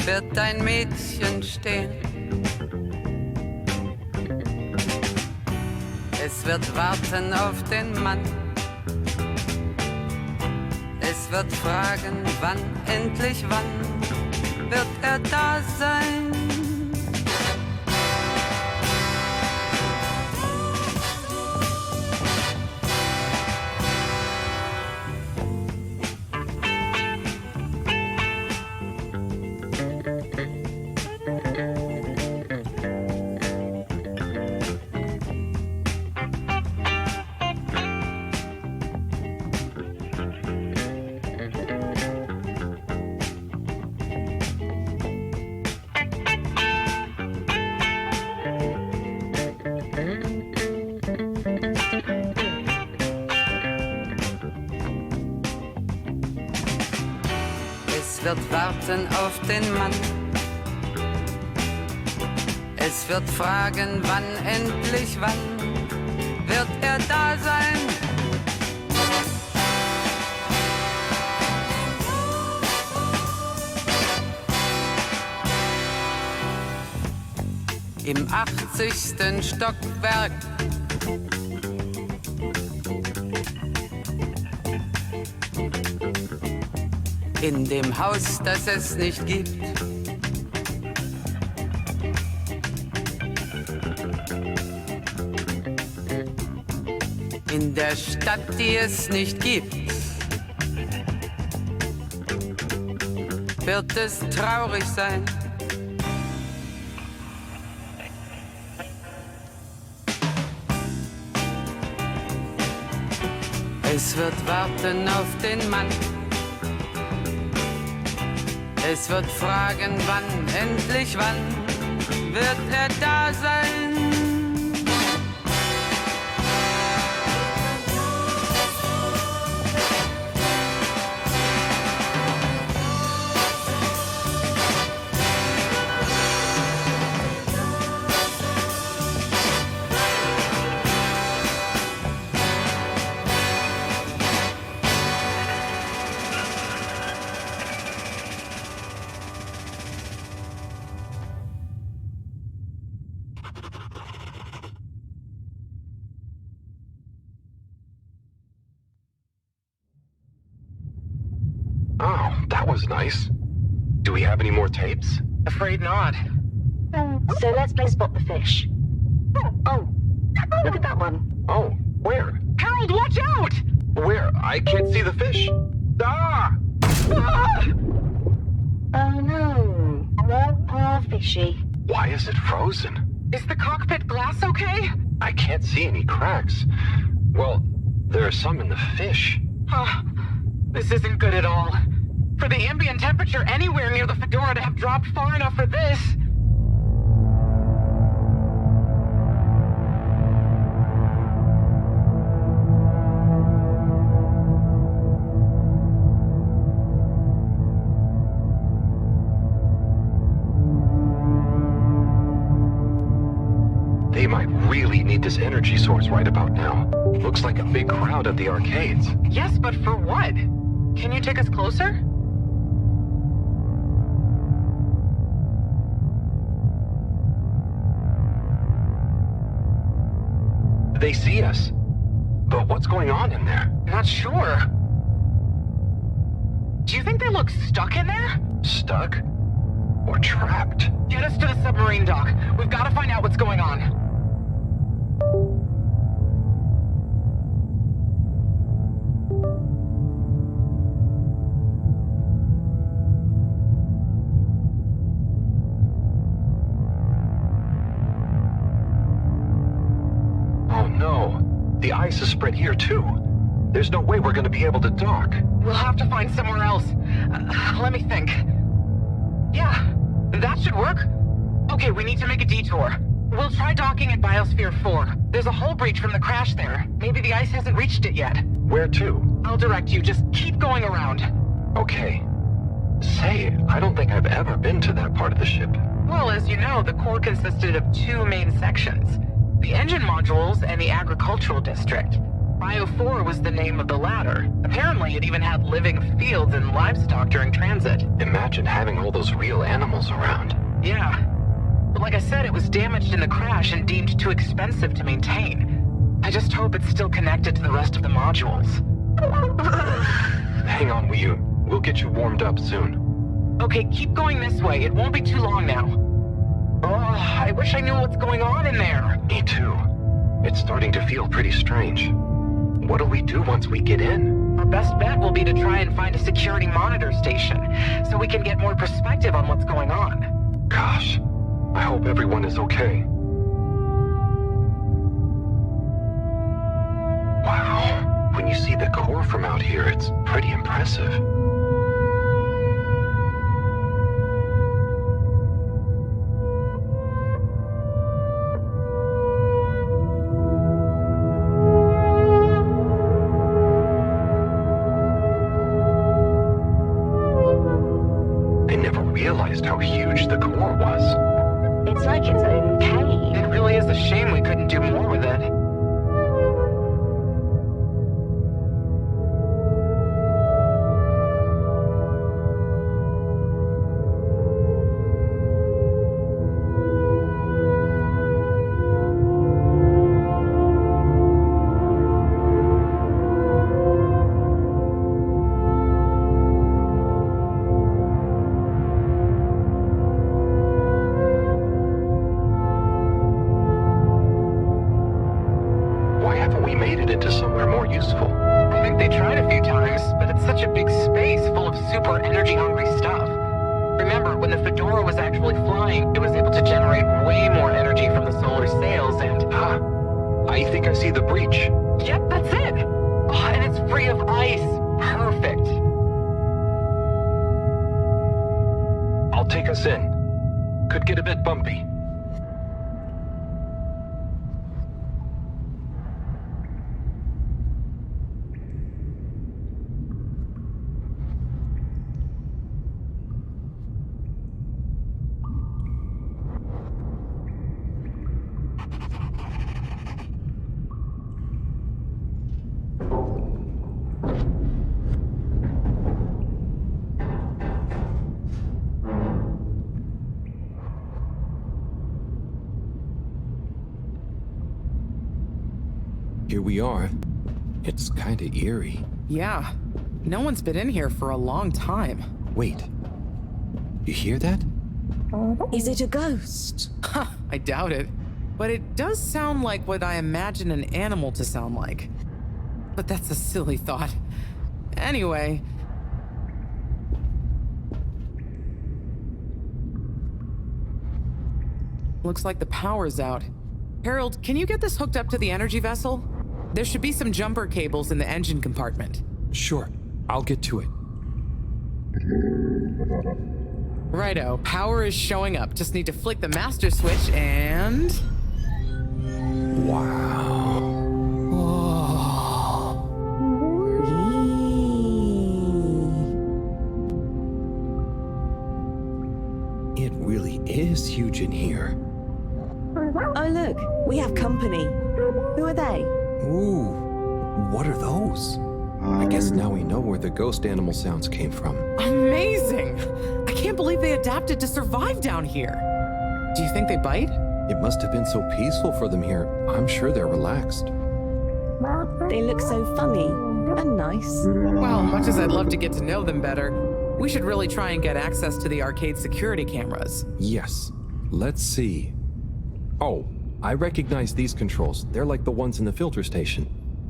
wird ein Mädchen stehen. Es wird warten auf den Mann. Es wird fragen, wann, endlich wann, wird er da sein? Es wird warten auf den Mann. Es wird fragen, wann, endlich wann, wird er da sein? Im 80. Stockwerk. In dem Haus, das es nicht gibt. In der Stadt, die es nicht gibt. Wird es traurig sein. Es wird warten auf den Mann. Es wird fragen, wann, endlich wann, wird er da sein? Oh, that was nice. Do we have any more tapes? Afraid not. So let's play Spot the Fish. Oh, look at that one. Oh, where? Harold, watch out! Where? I can't see the fish. Ah! Ah! Oh no, poor fishy. Why is it frozen? Is the cockpit glass okay? I can't see any cracks. Well, there are some in the fish. This isn't good at all. For the ambient temperature anywhere near the Fedora to have dropped far enough for this. They might really need this energy source right about now. Looks like a big crowd at the arcades. Yes, but for what? Can you take us closer? They see us. But what's going on in there? Not sure. Do you think they look stuck in there? Stuck? Or trapped? Get us to the submarine dock. We've got to find out what's going on. Oh no. The ice is spread here too. There's no way we're gonna be able to dock. We'll have to find somewhere else. Let me think. Yeah, that should work. Okay, we need to make a detour. We'll try docking at Biosphere 4. There's a hull breach from the crash there. Maybe the ice hasn't reached it yet. Where to? I'll direct you. Just keep going around. Okay. Say, I don't think I've ever been to that part of the ship. Well, as you know, the core consisted of two main sections. The engine modules and the agricultural district. Bio 4 was the name of the ladder. Apparently, it even had living fields and livestock during transit. Imagine having all those real animals around. Yeah. But like I said, it was damaged in the crash and deemed too expensive to maintain. I just hope it's still connected to the rest of the modules. Hang on, Wiyu. We'll get you warmed up soon. Okay, keep going this way. It won't be too long now. Oh, I wish I knew what's going on in there. Me too. It's starting to feel pretty strange. What'll we do once we get in? Our best bet will be to try and find a security monitor station, so we can get more perspective on what's going on. Gosh, I hope everyone is okay. Wow, when you see the core from out here, it's pretty impressive. How huge the core was. It's like its own cave. It really is a shame we couldn't do more with it. Here we are. It's kinda eerie. Yeah. No one's been in here for a long time. Wait. You hear that? Is it a ghost? Huh, I doubt it. But it does sound like what I imagine an animal to sound like. But that's a silly thought. Anyway. Looks like the power's out. Harold, can you get this hooked up to the energy vessel? There should be some jumper cables in the engine compartment. Sure, I'll get to it. Righto, power is showing up. Just need to flick the master switch and... Wow. It really is huge in here. Oh look, we have company. Who are they? Ooh, what are those? I guess now we know where the ghost animal sounds came from. Amazing! I can't believe they adapted to survive down here. Do you think they bite? It must have been so peaceful for them here. I'm sure they're relaxed. They look so funny and nice. Well, much as I'd love to get to know them better, we should really try and get access to the arcade security cameras. Yes. Let's see. Oh, I recognize these controls. They're like the ones in the filter station.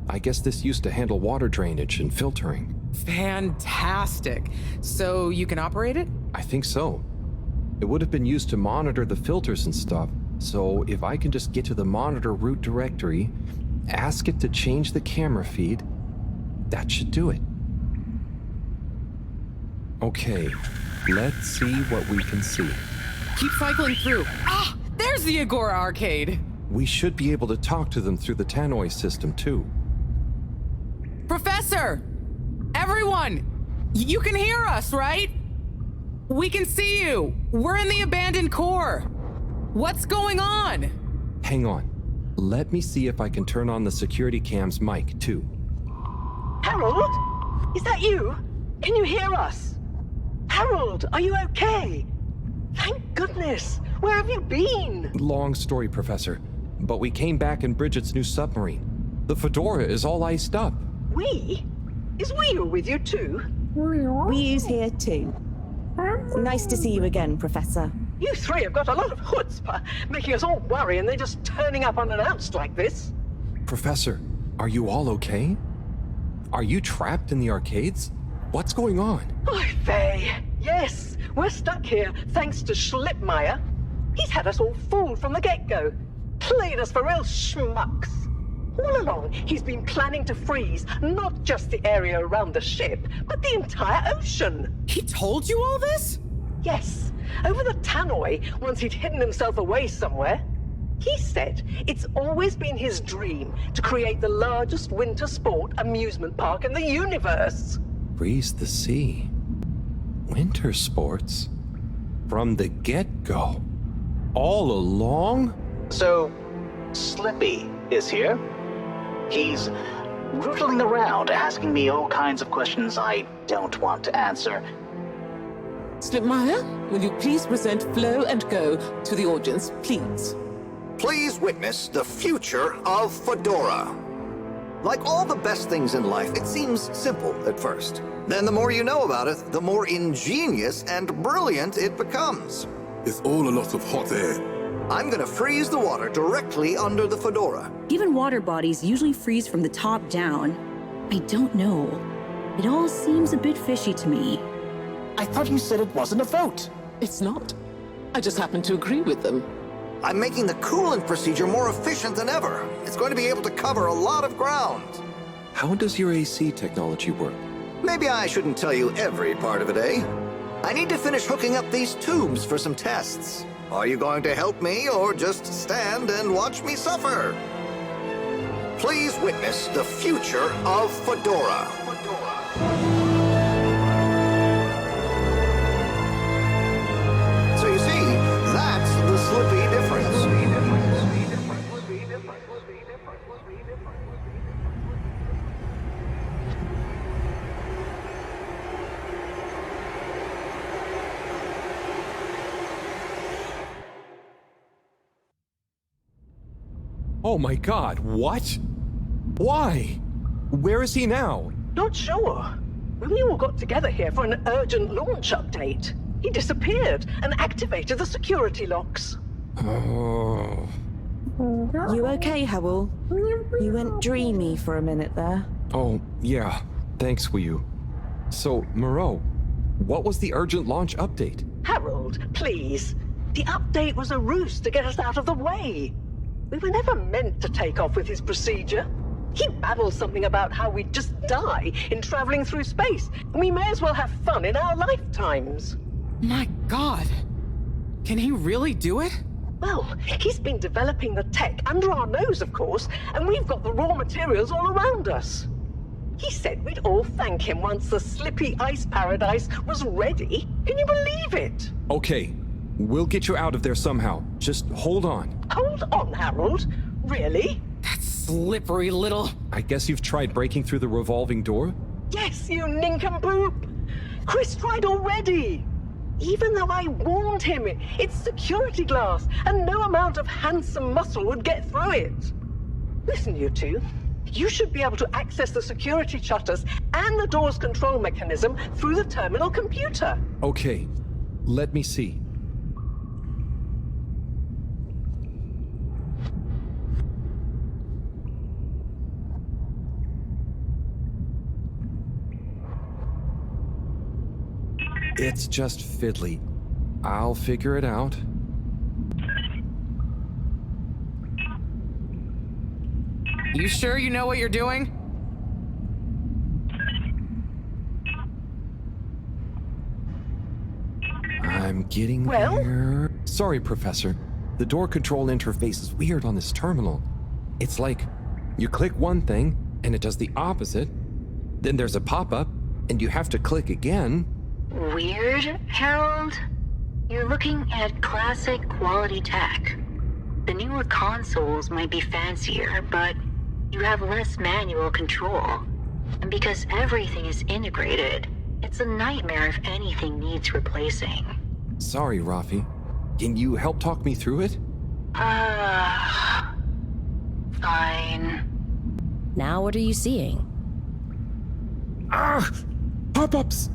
I guess this used to handle water drainage and filtering. Fantastic. So you can operate it? I think so. It would have been used to monitor the filters and stuff. So if I can just get to the monitor root directory, ask it to change the camera feed, that should do it. Okay, let's see what we can see. Keep cycling through. Ah, there's the Agora arcade. We should be able to talk to them through the tannoy system too. Professor! Everyone! You can hear us, right? We can see you. We're in the abandoned core. What's going on? Hang on. Let me see if I can turn on the security cam's mic, too. Harold? Is that you? Can you hear us? Harold, are you okay? Thank goodness. Where have you been? Long story, Professor. But we came back in Bridget's new submarine. The Fedora is all iced up. We? Is Wii with you too? Wii's here too. Nice to see you again, Professor. You three have got a lot of chutzpah, making us all worry and they're just turning up unannounced like this. Professor, are you all okay? Are you trapped in the arcades? What's going on? Oy vey. Yes, we're stuck here thanks to Schlipmeyer. He's had us all fooled from the get-go. Played us for real schmucks. All along, he's been planning to freeze not just the area around the ship, but the entire ocean. He told you all this? Yes, over the tannoy, once he'd hidden himself away somewhere. He said it's always been his dream to create the largest winter sport amusement park in the universe. Freeze the sea. Winter sports? From the get-go? All along? So, Slippy is here. He's rootling around, asking me all kinds of questions I don't want to answer. Slipmeyer, will you please present Flow and Go to the audience, please? Please witness the future of Fedora. Like all the best things in life, it seems simple at first. Then the more you know about it, the more ingenious and brilliant it becomes. It's all a lot of hot air. I'm gonna freeze the water directly under the Fedora. Given water bodies usually freeze from the top down, I don't know. It all seems a bit fishy to me. I thought you said it wasn't a vote. It's not. I just happen to agree with them. I'm making the coolant procedure more efficient than ever. It's going to be able to cover a lot of ground. How does your AC technology work? Maybe I shouldn't tell you every part of it, eh? I need to finish hooking up these tubes for some tests. Are you going to help me or just stand and watch me suffer? Please witness the future of Fedora. So you see, that's the Slippy difference. Oh my god, what? Why? Where is he now? Not sure. When we all got together here for an urgent launch update, he disappeared and activated the security locks. Oh. You okay, Howell? You went dreamy for a minute there. Oh, yeah. Thanks, Wii. So, Moreau, what was the urgent launch update? Harold, please. The update was a ruse to get us out of the way. We were never meant to take off with his procedure. He babbles something about how we'd just die in traveling through space, and we may as well have fun in our lifetimes. My God. Can he really do it? Well, he's been developing the tech under our nose, of course, and we've got the raw materials all around us. He said we'd all thank him once the Slippy Ice Paradise was ready. Can you believe it? Okay, we'll get you out of there somehow. Just hold on. Hold on, Harold. Really? That slippery little... I guess you've tried breaking through the revolving door? Yes, you nincompoop. Chris tried already. Even though I warned him, it's security glass, and no amount of handsome muscle would get through it. Listen, you two. You should be able to access the security shutters and the door's control mechanism through the terminal computer. Okay, let me see. It's just fiddly. I'll figure it out. You sure you know what you're doing? I'm getting there. Sorry, Professor. The door control interface is weird on this terminal. It's like you click one thing and it does the opposite. Then there's a pop-up and you have to click again. Weird, Harold? You're looking at classic quality tech. The newer consoles might be fancier, but you have less manual control. And because everything is integrated, it's a nightmare if anything needs replacing. Sorry, Rafi. Can you help talk me through it? Fine. Now what are you seeing? Ah! Pop-ups!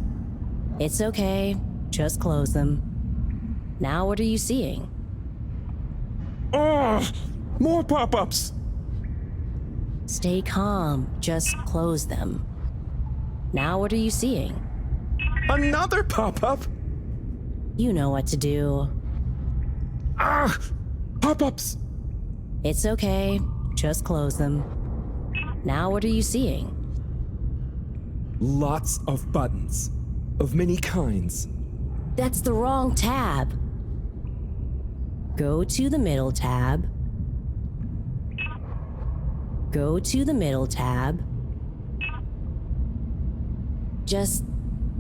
It's okay. Just close them. Now what are you seeing? Oh! More pop-ups! Stay calm. Just close them. Now what are you seeing? Another pop-up? You know what to do. Ah! Pop-ups! It's okay. Just close them. Now what are you seeing? Lots of buttons. Of many kinds. That's the wrong tab. Go to the middle tab. Go to the middle tab. Just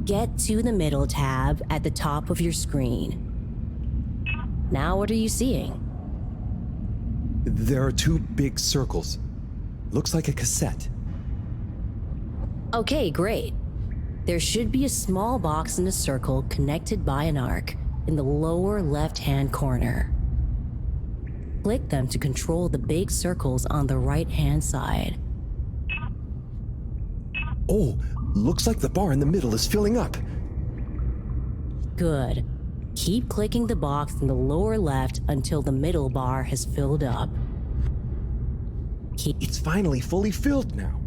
get to the middle tab at the top of your screen. Now what are you seeing? There are two big circles. Looks like a cassette. Okay, great. There should be a small box in a circle connected by an arc in the lower left-hand corner. Click them to control the big circles on the right-hand side. Oh, looks like the bar in the middle is filling up. Good. Keep clicking the box in the lower left until the middle bar has filled up. It's finally fully filled now.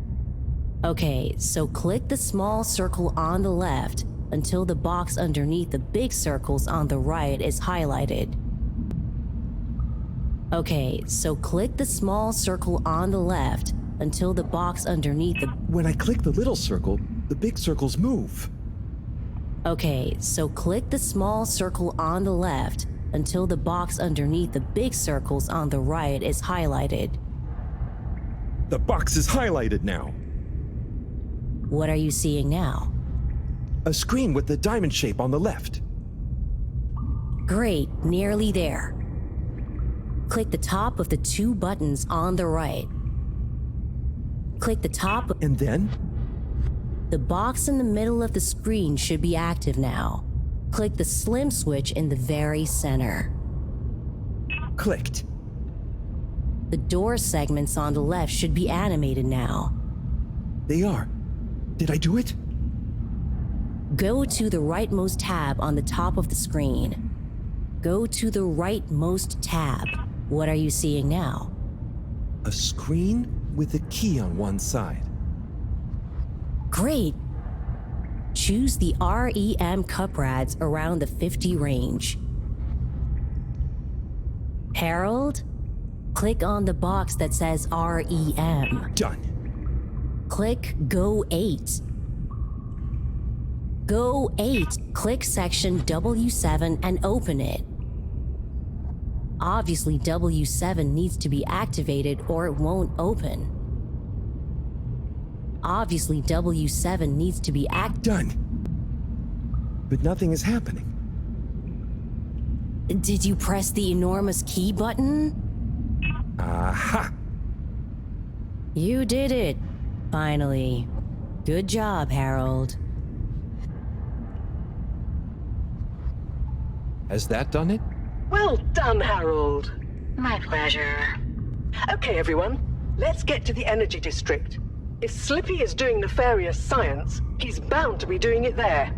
Okay, so click the small circle on the left until the box underneath the big circles on the right is highlighted. Okay, so click the small circle on the left until the box underneath the... When I click the little circle, the big circles move. Okay, so click the small circle on the left until the box underneath the big circles on the right is highlighted. The box is highlighted now. What are you seeing now? A screen with the diamond shape on the left. Great, nearly there. Click the top of the two buttons on the right. Click the top... And then? The box in the middle of the screen should be active now. Click the slim switch in the very center. Clicked. The door segments on the left should be animated now. They are. Did I do it? Go to the rightmost tab on the top of the screen. Go to the rightmost tab. What are you seeing now? A screen with a key on one side. Great. Choose the REM cup rads around the 50 range. Harold, click on the box that says REM. Done. Click Go 8. Go 8, click section W7 and open it. Obviously, W7 needs to be activated or it won't open. Obviously, W7 needs to be Done. But nothing is happening. Did you press the enormous key button? Aha! You did it. Finally. Good job, Harold. Has that done it? Well done, Harold. My pleasure. Okay, everyone. Let's get to the energy district. If Slippy is doing nefarious science, he's bound to be doing it there.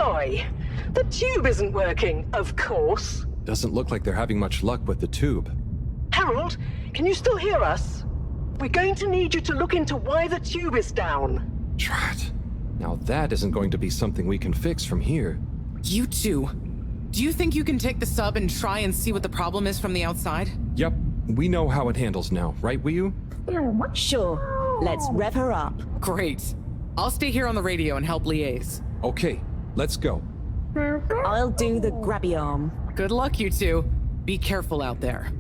Oi, the tube isn't working, of course. Doesn't look like they're having much luck with the tube. Harold, can you still hear us? We're going to need you to look into why the tube is down. Drat. Now that isn't going to be something we can fix from here. You two. Do you think you can take the sub and try and see what the problem is from the outside? Yep, we know how it handles now, right, Wiyu? Sure. Let's rev her up. Great. I'll stay here on the radio and help liaise. Okay, let's go. I'll do the grabby arm. Good luck, you two. Be careful out there.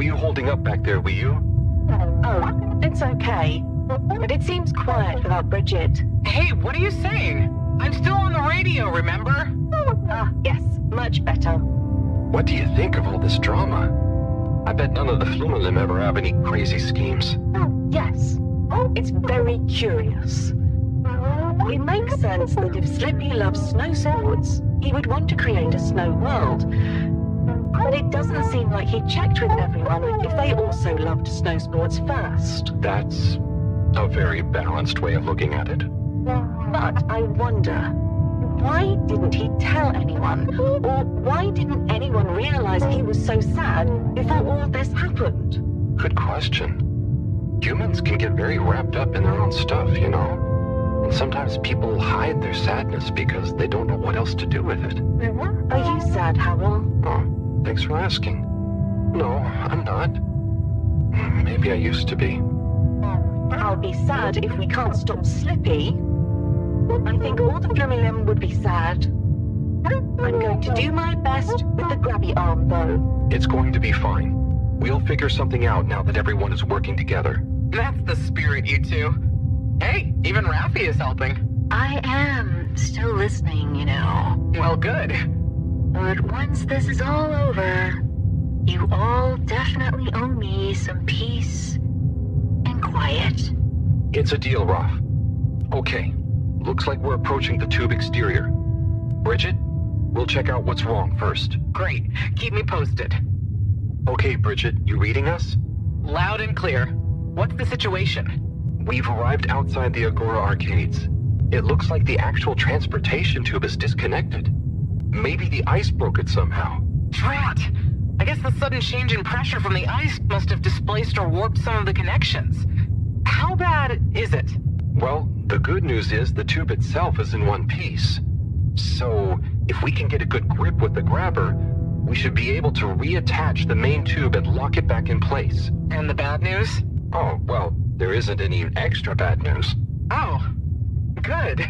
were you holding up back there, were you? Oh, it's okay. But it seems quiet without Bridget. Hey, what are you saying? I'm still on the radio, remember? Yes, much better. What do you think of all this drama? I bet none of the Flumalim ever have any crazy schemes. Yes, it's very curious. It makes sense that if Slippy loves snow sports, he would want to create a snow world. But it doesn't seem like he checked with everyone if they also loved snow sports first. That's a very balanced way of looking at it. But I wonder, why didn't he tell anyone? Or why didn't anyone realize he was so sad before all this happened? Good question. Humans can get very wrapped up in their own stuff, you know. And sometimes people hide their sadness because they don't know what else to do with it. Are you sad, Howell? Oh, thanks for asking. No, I'm not. Maybe I used to be. I'll be sad if we can't stop Slippy. I think all the Flumilim would be sad. I'm going to do my best with the grabby arm, though. It's going to be fine. We'll figure something out now that everyone is working together. That's the spirit, you two. Hey, even Raffi is helping. I am still listening, you know. Well, good. But once this is all over, you all definitely owe me some peace and quiet. It's a deal, Raph. Okay, looks like we're approaching the tube exterior. Bridget, we'll check out what's wrong first. Great. Keep me posted. Okay, Bridget, you reading us? Loud and clear. What's the situation? We've arrived outside the Agora arcades. It looks like the actual transportation tube is disconnected. Maybe the ice broke it somehow. Drat! I guess the sudden change in pressure from the ice must have displaced or warped some of the connections. How bad is it? Well, the good news is the tube itself is in one piece. So, if we can get a good grip with the grabber, we should be able to reattach the main tube and lock it back in place. And the bad news? Oh, well, there isn't any extra bad news. Oh, good.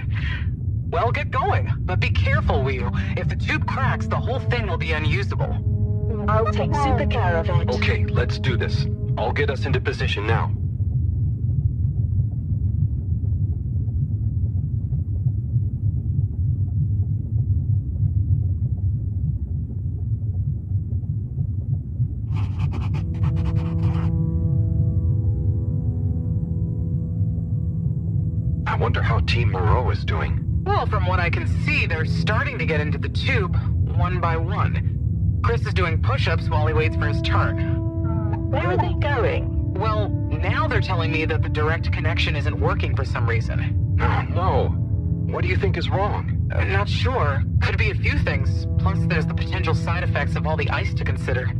Well, get going, but be careful, Wheel. If the tube cracks, the whole thing will be unusable. I'll take super care of it. Okay, let's do this. I'll get us into position now. I wonder how Team Moreau is doing. Well, from what I can see, they're starting to get into the tube, one by one. Chris is doing push-ups while he waits for his turn. Where are they going? Well, now they're telling me that the direct connection isn't working for some reason. Oh, no. What do you think is wrong? Not sure. Could be a few things. Plus, there's the potential side effects of all the ice to consider.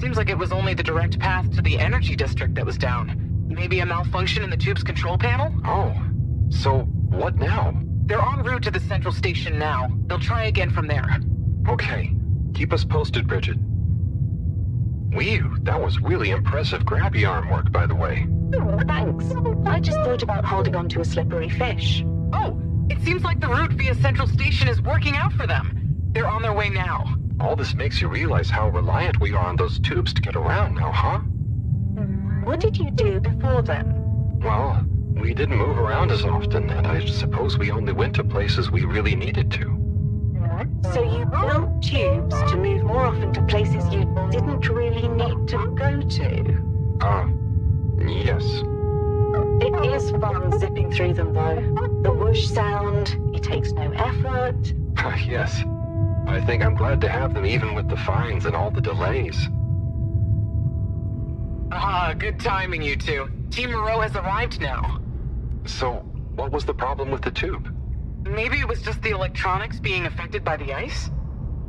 Seems like it was only the direct path to the energy district that was down. Maybe a malfunction in the tube's control panel? Oh, so what now? They're en route to the central station now. They'll try again from there. Okay. Keep us posted, Bridget. Whew, that was really impressive grabby arm work, by the way. Thanks. I just thought about holding on to a slippery fish. Oh, it seems like the route via Central Station is working out for them. They're on their way now. All this makes you realize how reliant we are on those tubes to get around now, huh? What did you do before then? Well, we didn't move around as often, and I suppose we only went to places we really needed to. So you built tubes to move more often to places you didn't really need to go to? Yes. It is fun zipping through them, though. The whoosh sound, it takes no effort. Yes. I think I'm glad to have them even with the fines and all the delays. Good timing, you two. Team Moreau has arrived now. So, what was the problem with the tube? Maybe it was just the electronics being affected by the ice?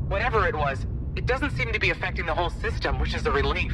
Whatever it was, it doesn't seem to be affecting the whole system, which is a relief.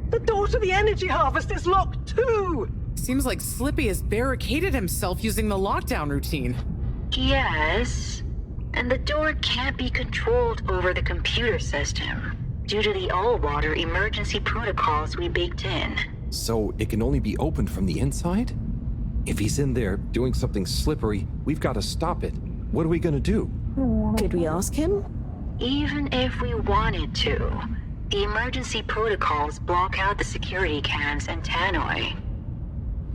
The door to the energy harvest is locked too! Seems like Slippy has barricaded himself using the lockdown routine. Yes, and the door can't be controlled over the computer system due to the all-water emergency protocols we baked in. So it can only be opened from the inside? If he's in there doing something slippery, we've got to stop it. What are we gonna do? Did we ask him? Even if we wanted to, the emergency protocols block out the security cams and tannoy.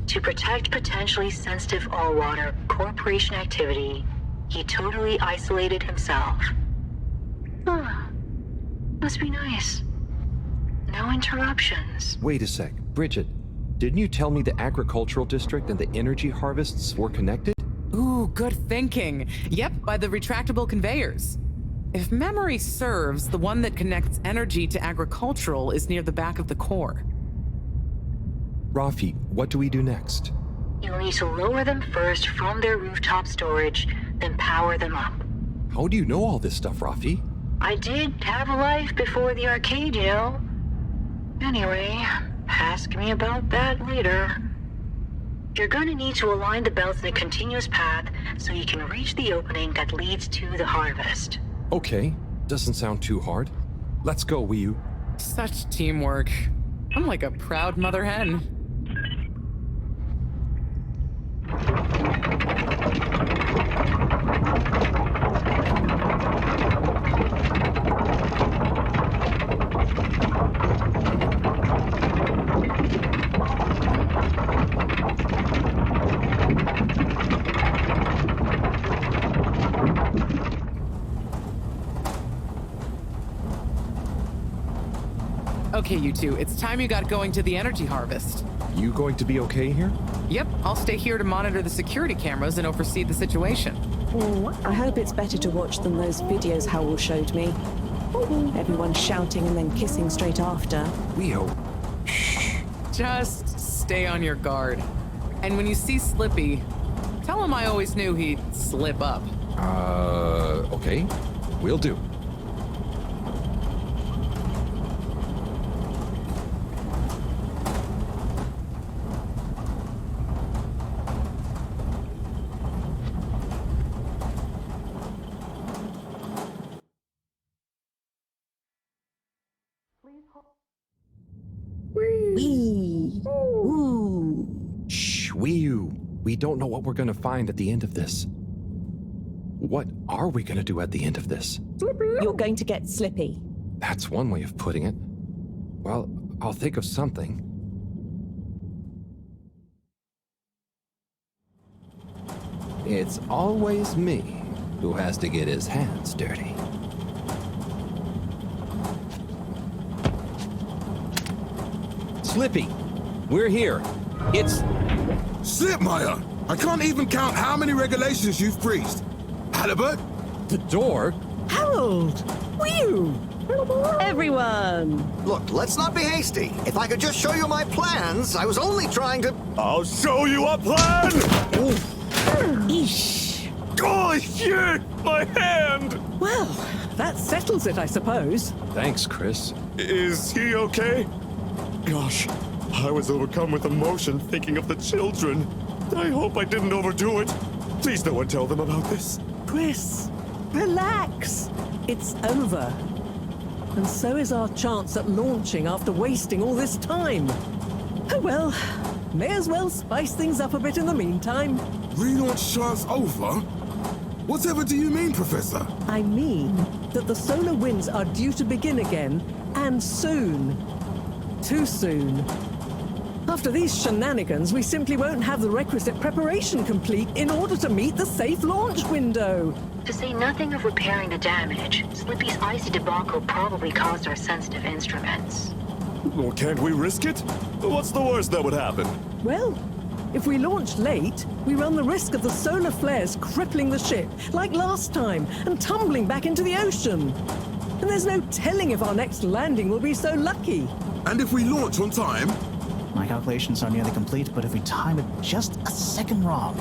To protect potentially sensitive all-water corporation activity, he totally isolated himself. Must be nice. No interruptions. Wait a sec. Bridget, didn't you tell me the agricultural district and the energy harvests were connected? Ooh, good thinking. Yep, by the retractable conveyors. If memory serves, the one that connects energy to agricultural is near the back of the core. Rafi, what do we do next? You'll need to lower them first from their rooftop storage, then power them up. How do you know all this stuff, Rafi? I did have a life before the arcade, you know. Anyway, ask me about that later. You're gonna need to align the belts in a continuous path so you can reach the opening that leads to the harvest. Okay, doesn't sound too hard. Let's go, Wiyu. Such teamwork. I'm like a proud mother hen. Okay, you two, it's time you got going to the energy harvest. You going to be okay here? Yep, I'll stay here to monitor the security cameras and oversee the situation. I hope it's better to watch than those videos Howell showed me. Everyone shouting and then kissing straight after. We hope. Just stay on your guard. And when you see Slippy, tell him I always knew he'd slip up. Okay. Will do. Shh, Wiyu. We don't know what we're gonna find at the end of this. What are we gonna do at the end of this? You're going to get Slippy. That's one way of putting it. Well, I'll think of something. It's always me who has to get his hands dirty. Slippy, we're here. It's... Slipmeyer! I can't even count how many regulations you've breached. Halibut? The door? Harold! Wiyu! Everyone! Look, let's not be hasty. If I could just show you my plans, I was only trying to... I'll show you a plan! Eesh. Oh, shit! My hand! Well, that settles it, I suppose. Thanks, Chris. Is he okay? Gosh, I was overcome with emotion thinking of the children. I hope I didn't overdo it. Please no one tell them about this. Chris, relax. It's over. And so is our chance at launching after wasting all this time. Oh well, may as well spice things up a bit in the meantime. Relaunch chance over? Whatever do you mean, Professor? I mean that the solar winds are due to begin again, and soon. Too soon. After these shenanigans, we simply won't have the requisite preparation complete in order to meet the safe launch window. To say nothing of repairing the damage, Slippy's icy debacle probably caused our sensitive instruments. Well, can't we risk it? What's the worst that would happen? Well, if we launch late, we run the risk of the solar flares crippling the ship, like last time, and tumbling back into the ocean. And there's no telling if our next landing will be so lucky. And if we launch on time? My calculations are nearly complete, but if we time it just a second wrong,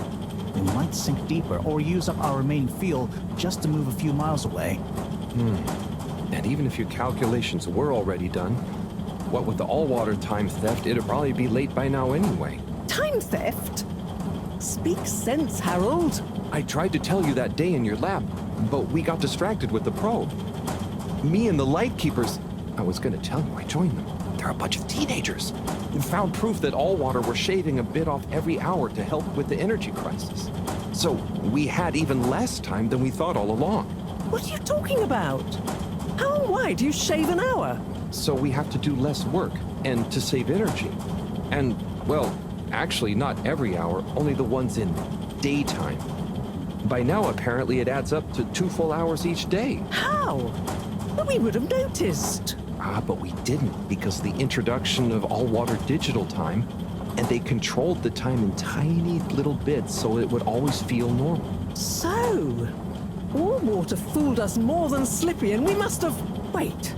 we might sink deeper or use up our remaining fuel just to move a few miles away. And even if your calculations were already done, What with the all-water time theft, it'd probably be late by now anyway. Time theft? Speak sense, Harold. I tried to tell you that day in your lab, but we got distracted with the probe. Me and the Lightkeepers, I was gonna tell you I joined them. They're a bunch of teenagers who found proof that all water were shaving a bit off every hour to help with the energy crisis. So we had even less time than we thought all along. What are you talking about? How and why do you shave an hour? So we have to do less work, and to save energy. And, well, actually not every hour, only the ones in daytime. By now, apparently, it adds up to 2 full hours each day. How? But we would have noticed. But we didn't, because the introduction of all-water digital time, and they controlled the time in tiny little bits so it would always feel normal. So, all water fooled us more than Slippy, and we must have... Wait.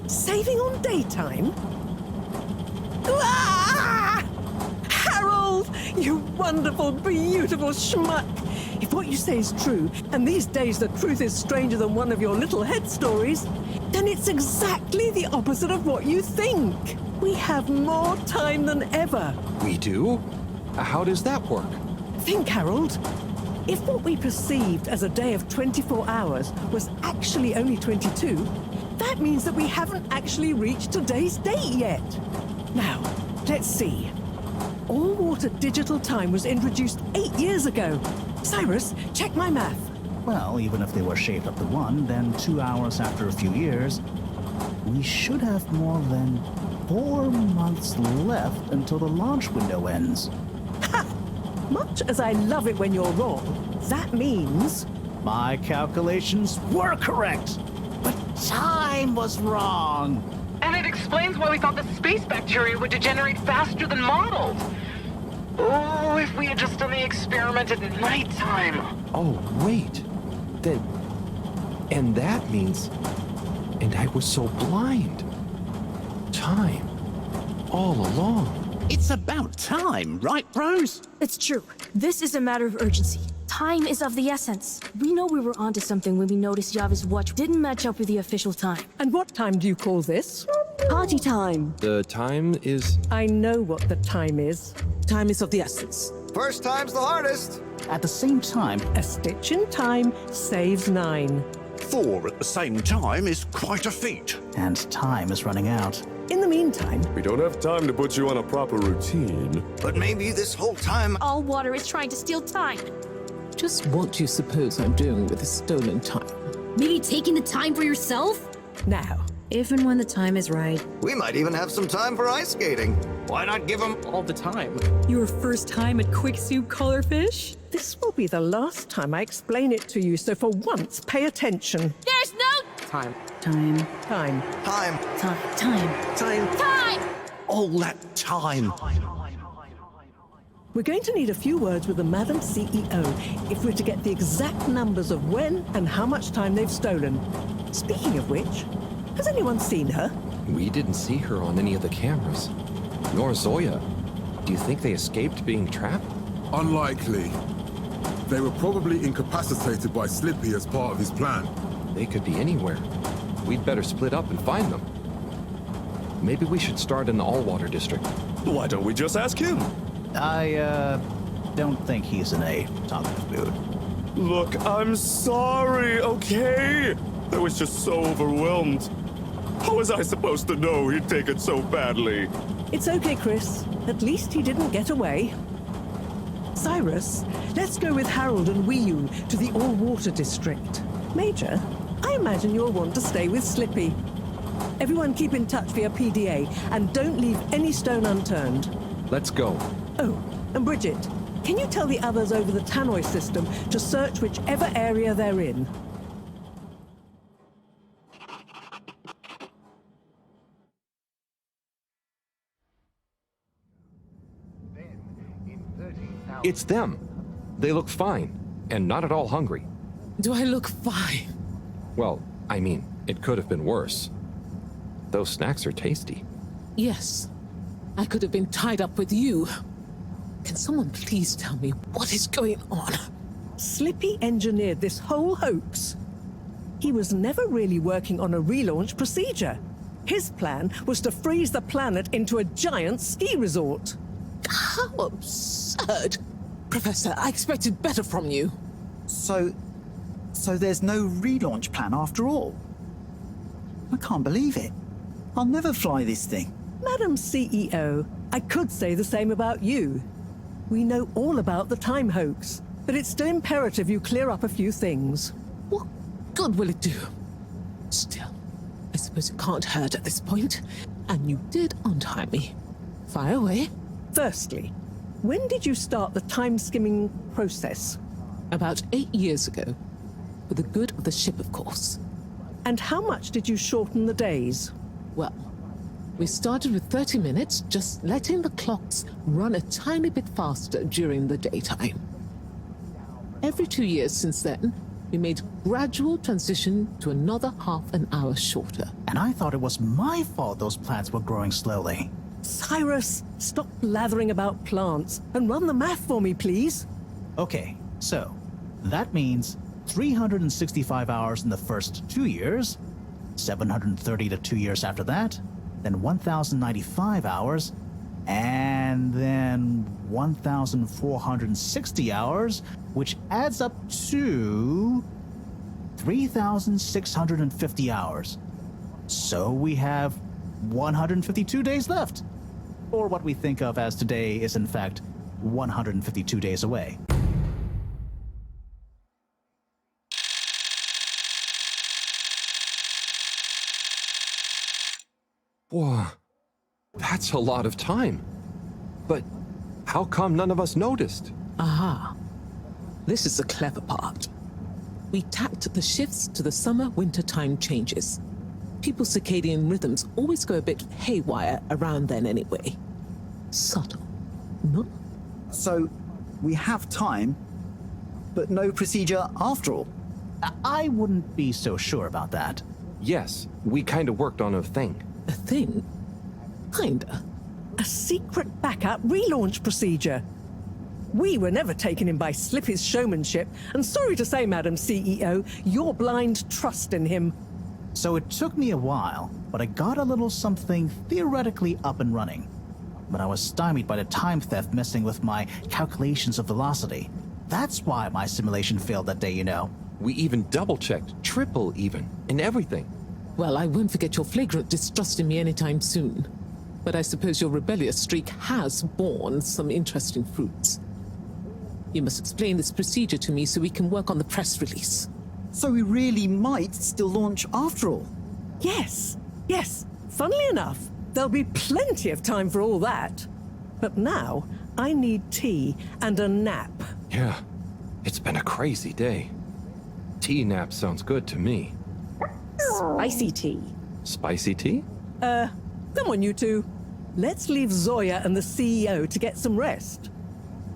Saving on daytime? Ah! Harold! You wonderful, beautiful schmuck! If what you say is true, and these days the truth is stranger than one of your little head stories, then it's exactly the opposite of what you think. We have more time than ever. We do? How does that work? Think, Harold. If what we perceived as a day of 24 hours was actually only 22, that means that we haven't actually reached today's date yet. Now, let's see. All-water digital time was introduced 8 years ago. Cyrus, check my math. Well, even if they were shaved up to 1, then 2 hours after a few years, we should have more than 4 months left until the launch window ends. Ha! Much as I love it when you're wrong, that means... My calculations were correct, but time was wrong. And it explains why we thought the space bacteria would degenerate faster than modeled. Oh, if we had just done the experiment at nighttime. Oh, wait. Then... And that means... And I was so blind. Time. All along. It's about time, right, bros? It's true. This is a matter of urgency. Time is of the essence. We know we were onto something when we noticed Java's watch didn't match up with the official time. And what time do you call this? Party time. The time is... I know what the time is. Time is of the essence. First time's the hardest. At the same time, a stitch in time saves 9. 4 at the same time is quite a feat. And time is running out. In the meantime... We don't have time to put you on a proper routine. But maybe this whole time... All water is trying to steal time. Just what do you suppose I'm doing with the stolen time? Maybe taking the time for yourself? Now, if and when the time is right. We might even have some time for ice skating. Why not give them all the time? Your first time at Quick Soup Colorfish? This will be the last time I explain it to you, so for once, pay attention. There's no... Time. Time. Time. Time. All that time. We're going to need a few words with the Madam CEO if we're to get the exact numbers of when and how much time they've stolen. Speaking of which, has anyone seen her? We didn't see her on any of the cameras. Nor Zoya. Do you think they escaped being trapped? Unlikely. They were probably incapacitated by Slippy as part of his plan. They could be anywhere. We'd better split up and find them. Maybe we should start in the all-water district. Why don't we just ask him? I, don't think he's in a talkative mood. Look, I'm sorry, okay? I was just so overwhelmed. How was I supposed to know he'd take it so badly? It's okay, Chris. At least he didn't get away. Cyrus, let's go with Harold and Wiyu to the all-water district. Major, I imagine you'll want to stay with Slippy. Everyone keep in touch via PDA, and don't leave any stone unturned. Let's go. Oh, and Bridget, can you tell the others over the tannoy system to search whichever area they're in? It's them. They look fine, and not at all hungry. Do I look fine? Well, I mean, it could have been worse. Those snacks are tasty. Yes. I could have been tied up with you. Can someone please tell me what is going on? Slippy engineered this whole hoax. He was never really working on a relaunch procedure. His plan was to freeze the planet into a giant ski resort. How absurd! Professor, I expected better from you. So there's no relaunch plan after all? I can't believe it. I'll never fly this thing. Madam CEO, I could say the same about you. We know all about the time hoax, but it's still imperative you clear up a few things. What good will it do? Still, I suppose it can't hurt at this point. And you did untie me. Fire away. Firstly, when did you start the time-skimming process? About 8 years ago. For the good of the ship, of course. And how much did you shorten the days? Well, we started with 30 minutes, just letting the clocks run a tiny bit faster during the daytime. Every 2 years since then, we made gradual transition to another half an hour shorter. And I thought it was my fault those plants were growing slowly. Cyrus, stop blathering about plants and run the math for me, please. Okay, so that means 365 hours in the first 2 years, 730 to 2 years after that, then 1,095 hours, and then 1,460 hours, which adds up to 3,650 hours. So we have 152 days left. Or what we think of as today is in fact 152 days away. Whoa, that's a lot of time. But how come none of us noticed? Aha. This is the clever part. We tacked the shifts to the summer-winter time changes. People's circadian rhythms always go a bit haywire around then anyway. Subtle, no? So, we have time, but no procedure after all. I wouldn't be so sure about that. Yes, we kind of worked on a thing. A thing? Kinda. A secret backup relaunch procedure. We were never taken in by Slippy's showmanship, and sorry to say, Madam CEO, your blind trust in him. So it took me a while, but I got a little something theoretically up and running. But I was stymied by the time theft messing with my calculations of velocity. That's why my simulation failed that day, you know. We even double-checked, triple even, and everything. Well, I won't forget your flagrant distrust in me anytime soon. But I suppose your rebellious streak has borne some interesting fruits. You must explain this procedure to me so we can work on the press release. So we really might still launch after all? Yes. Funnily enough, there'll be plenty of time for all that. But now, I need tea and a nap. Yeah, it's been a crazy day. Tea nap sounds good to me. Spicy tea. Spicy tea? Come on, you two. Let's leave Zoya and the CEO to get some rest.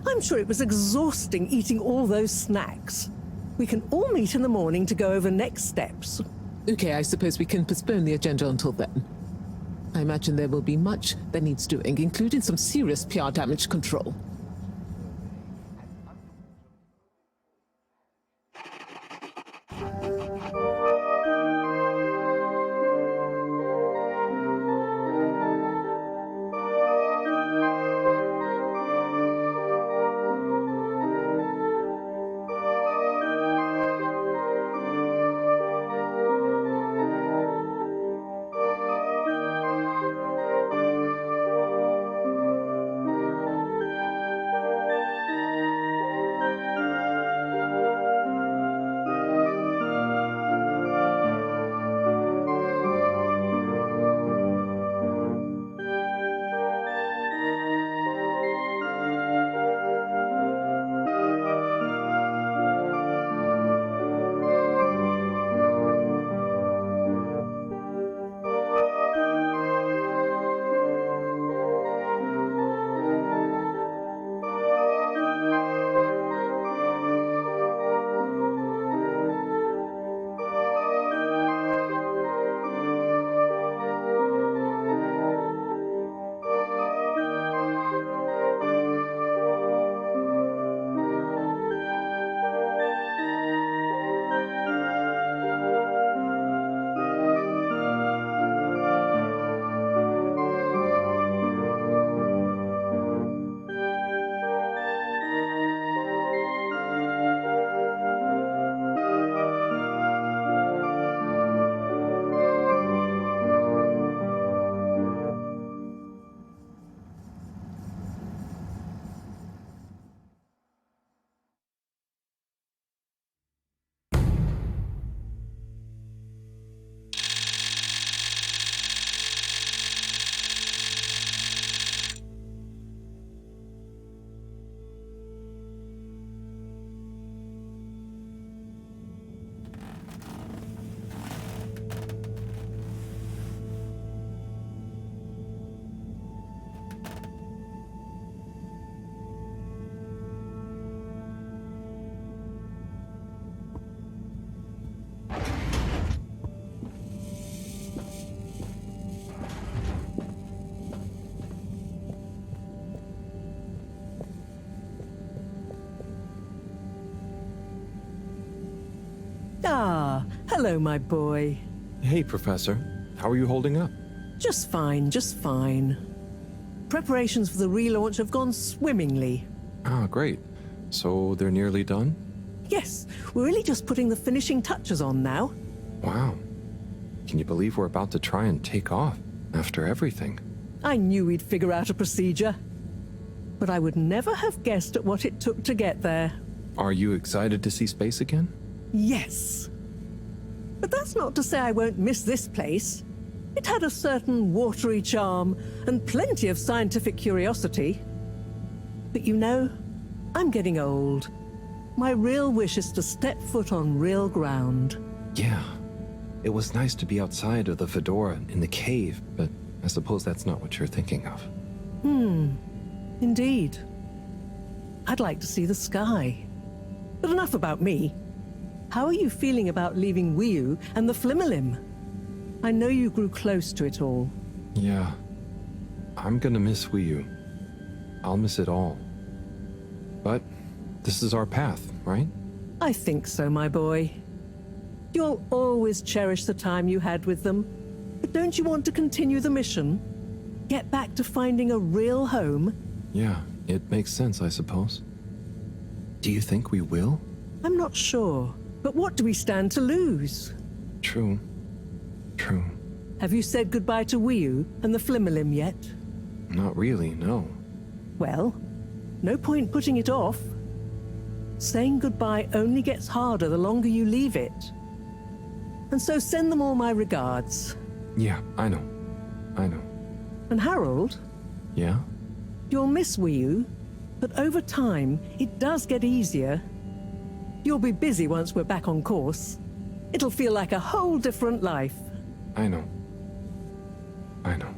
I'm sure it was exhausting eating all those snacks. We can all meet in the morning to go over next steps. Okay, I suppose we can postpone the agenda until then. I imagine there will be much that needs doing, including some serious PR damage control. Ah, hello, my boy. Hey, Professor. How are you holding up? Just fine, just fine. Preparations for the relaunch have gone swimmingly. Ah, great. So they're nearly done? Yes, we're really just putting the finishing touches on now. Wow. Can you believe we're about to try and take off after everything? I knew we'd figure out a procedure. But I would never have guessed at what it took to get there. Are you excited to see space again? Yes. But that's not to say I won't miss this place. It had a certain watery charm and plenty of scientific curiosity. But you know, I'm getting old. My real wish is to step foot on real ground. Yeah. It was nice to be outside of the Fedora in the cave, but I suppose that's not what you're thinking of. Indeed. I'd like to see the sky. But enough about me. How are you feeling about leaving Wiu and the Flimmerlim? I know you grew close to it all. Yeah. I'm gonna miss Wii U. I'll miss it all. But this is our path, right? I think so, my boy. You'll always cherish the time you had with them. But don't you want to continue the mission? Get back to finding a real home? Yeah, it makes sense, I suppose. Do you think we will? I'm not sure. But what do we stand to lose? True. True. Have you said goodbye to Wiu and the Flimmerlim yet? Not really, no. Well, no point putting it off. Saying goodbye only gets harder the longer you leave it. And so send them all my regards. Yeah, I know. I know. And Harold? Yeah? You'll miss Wiu, but over time, it does get easier. You'll be busy once we're back on course. It'll feel like a whole different life. I know. I know.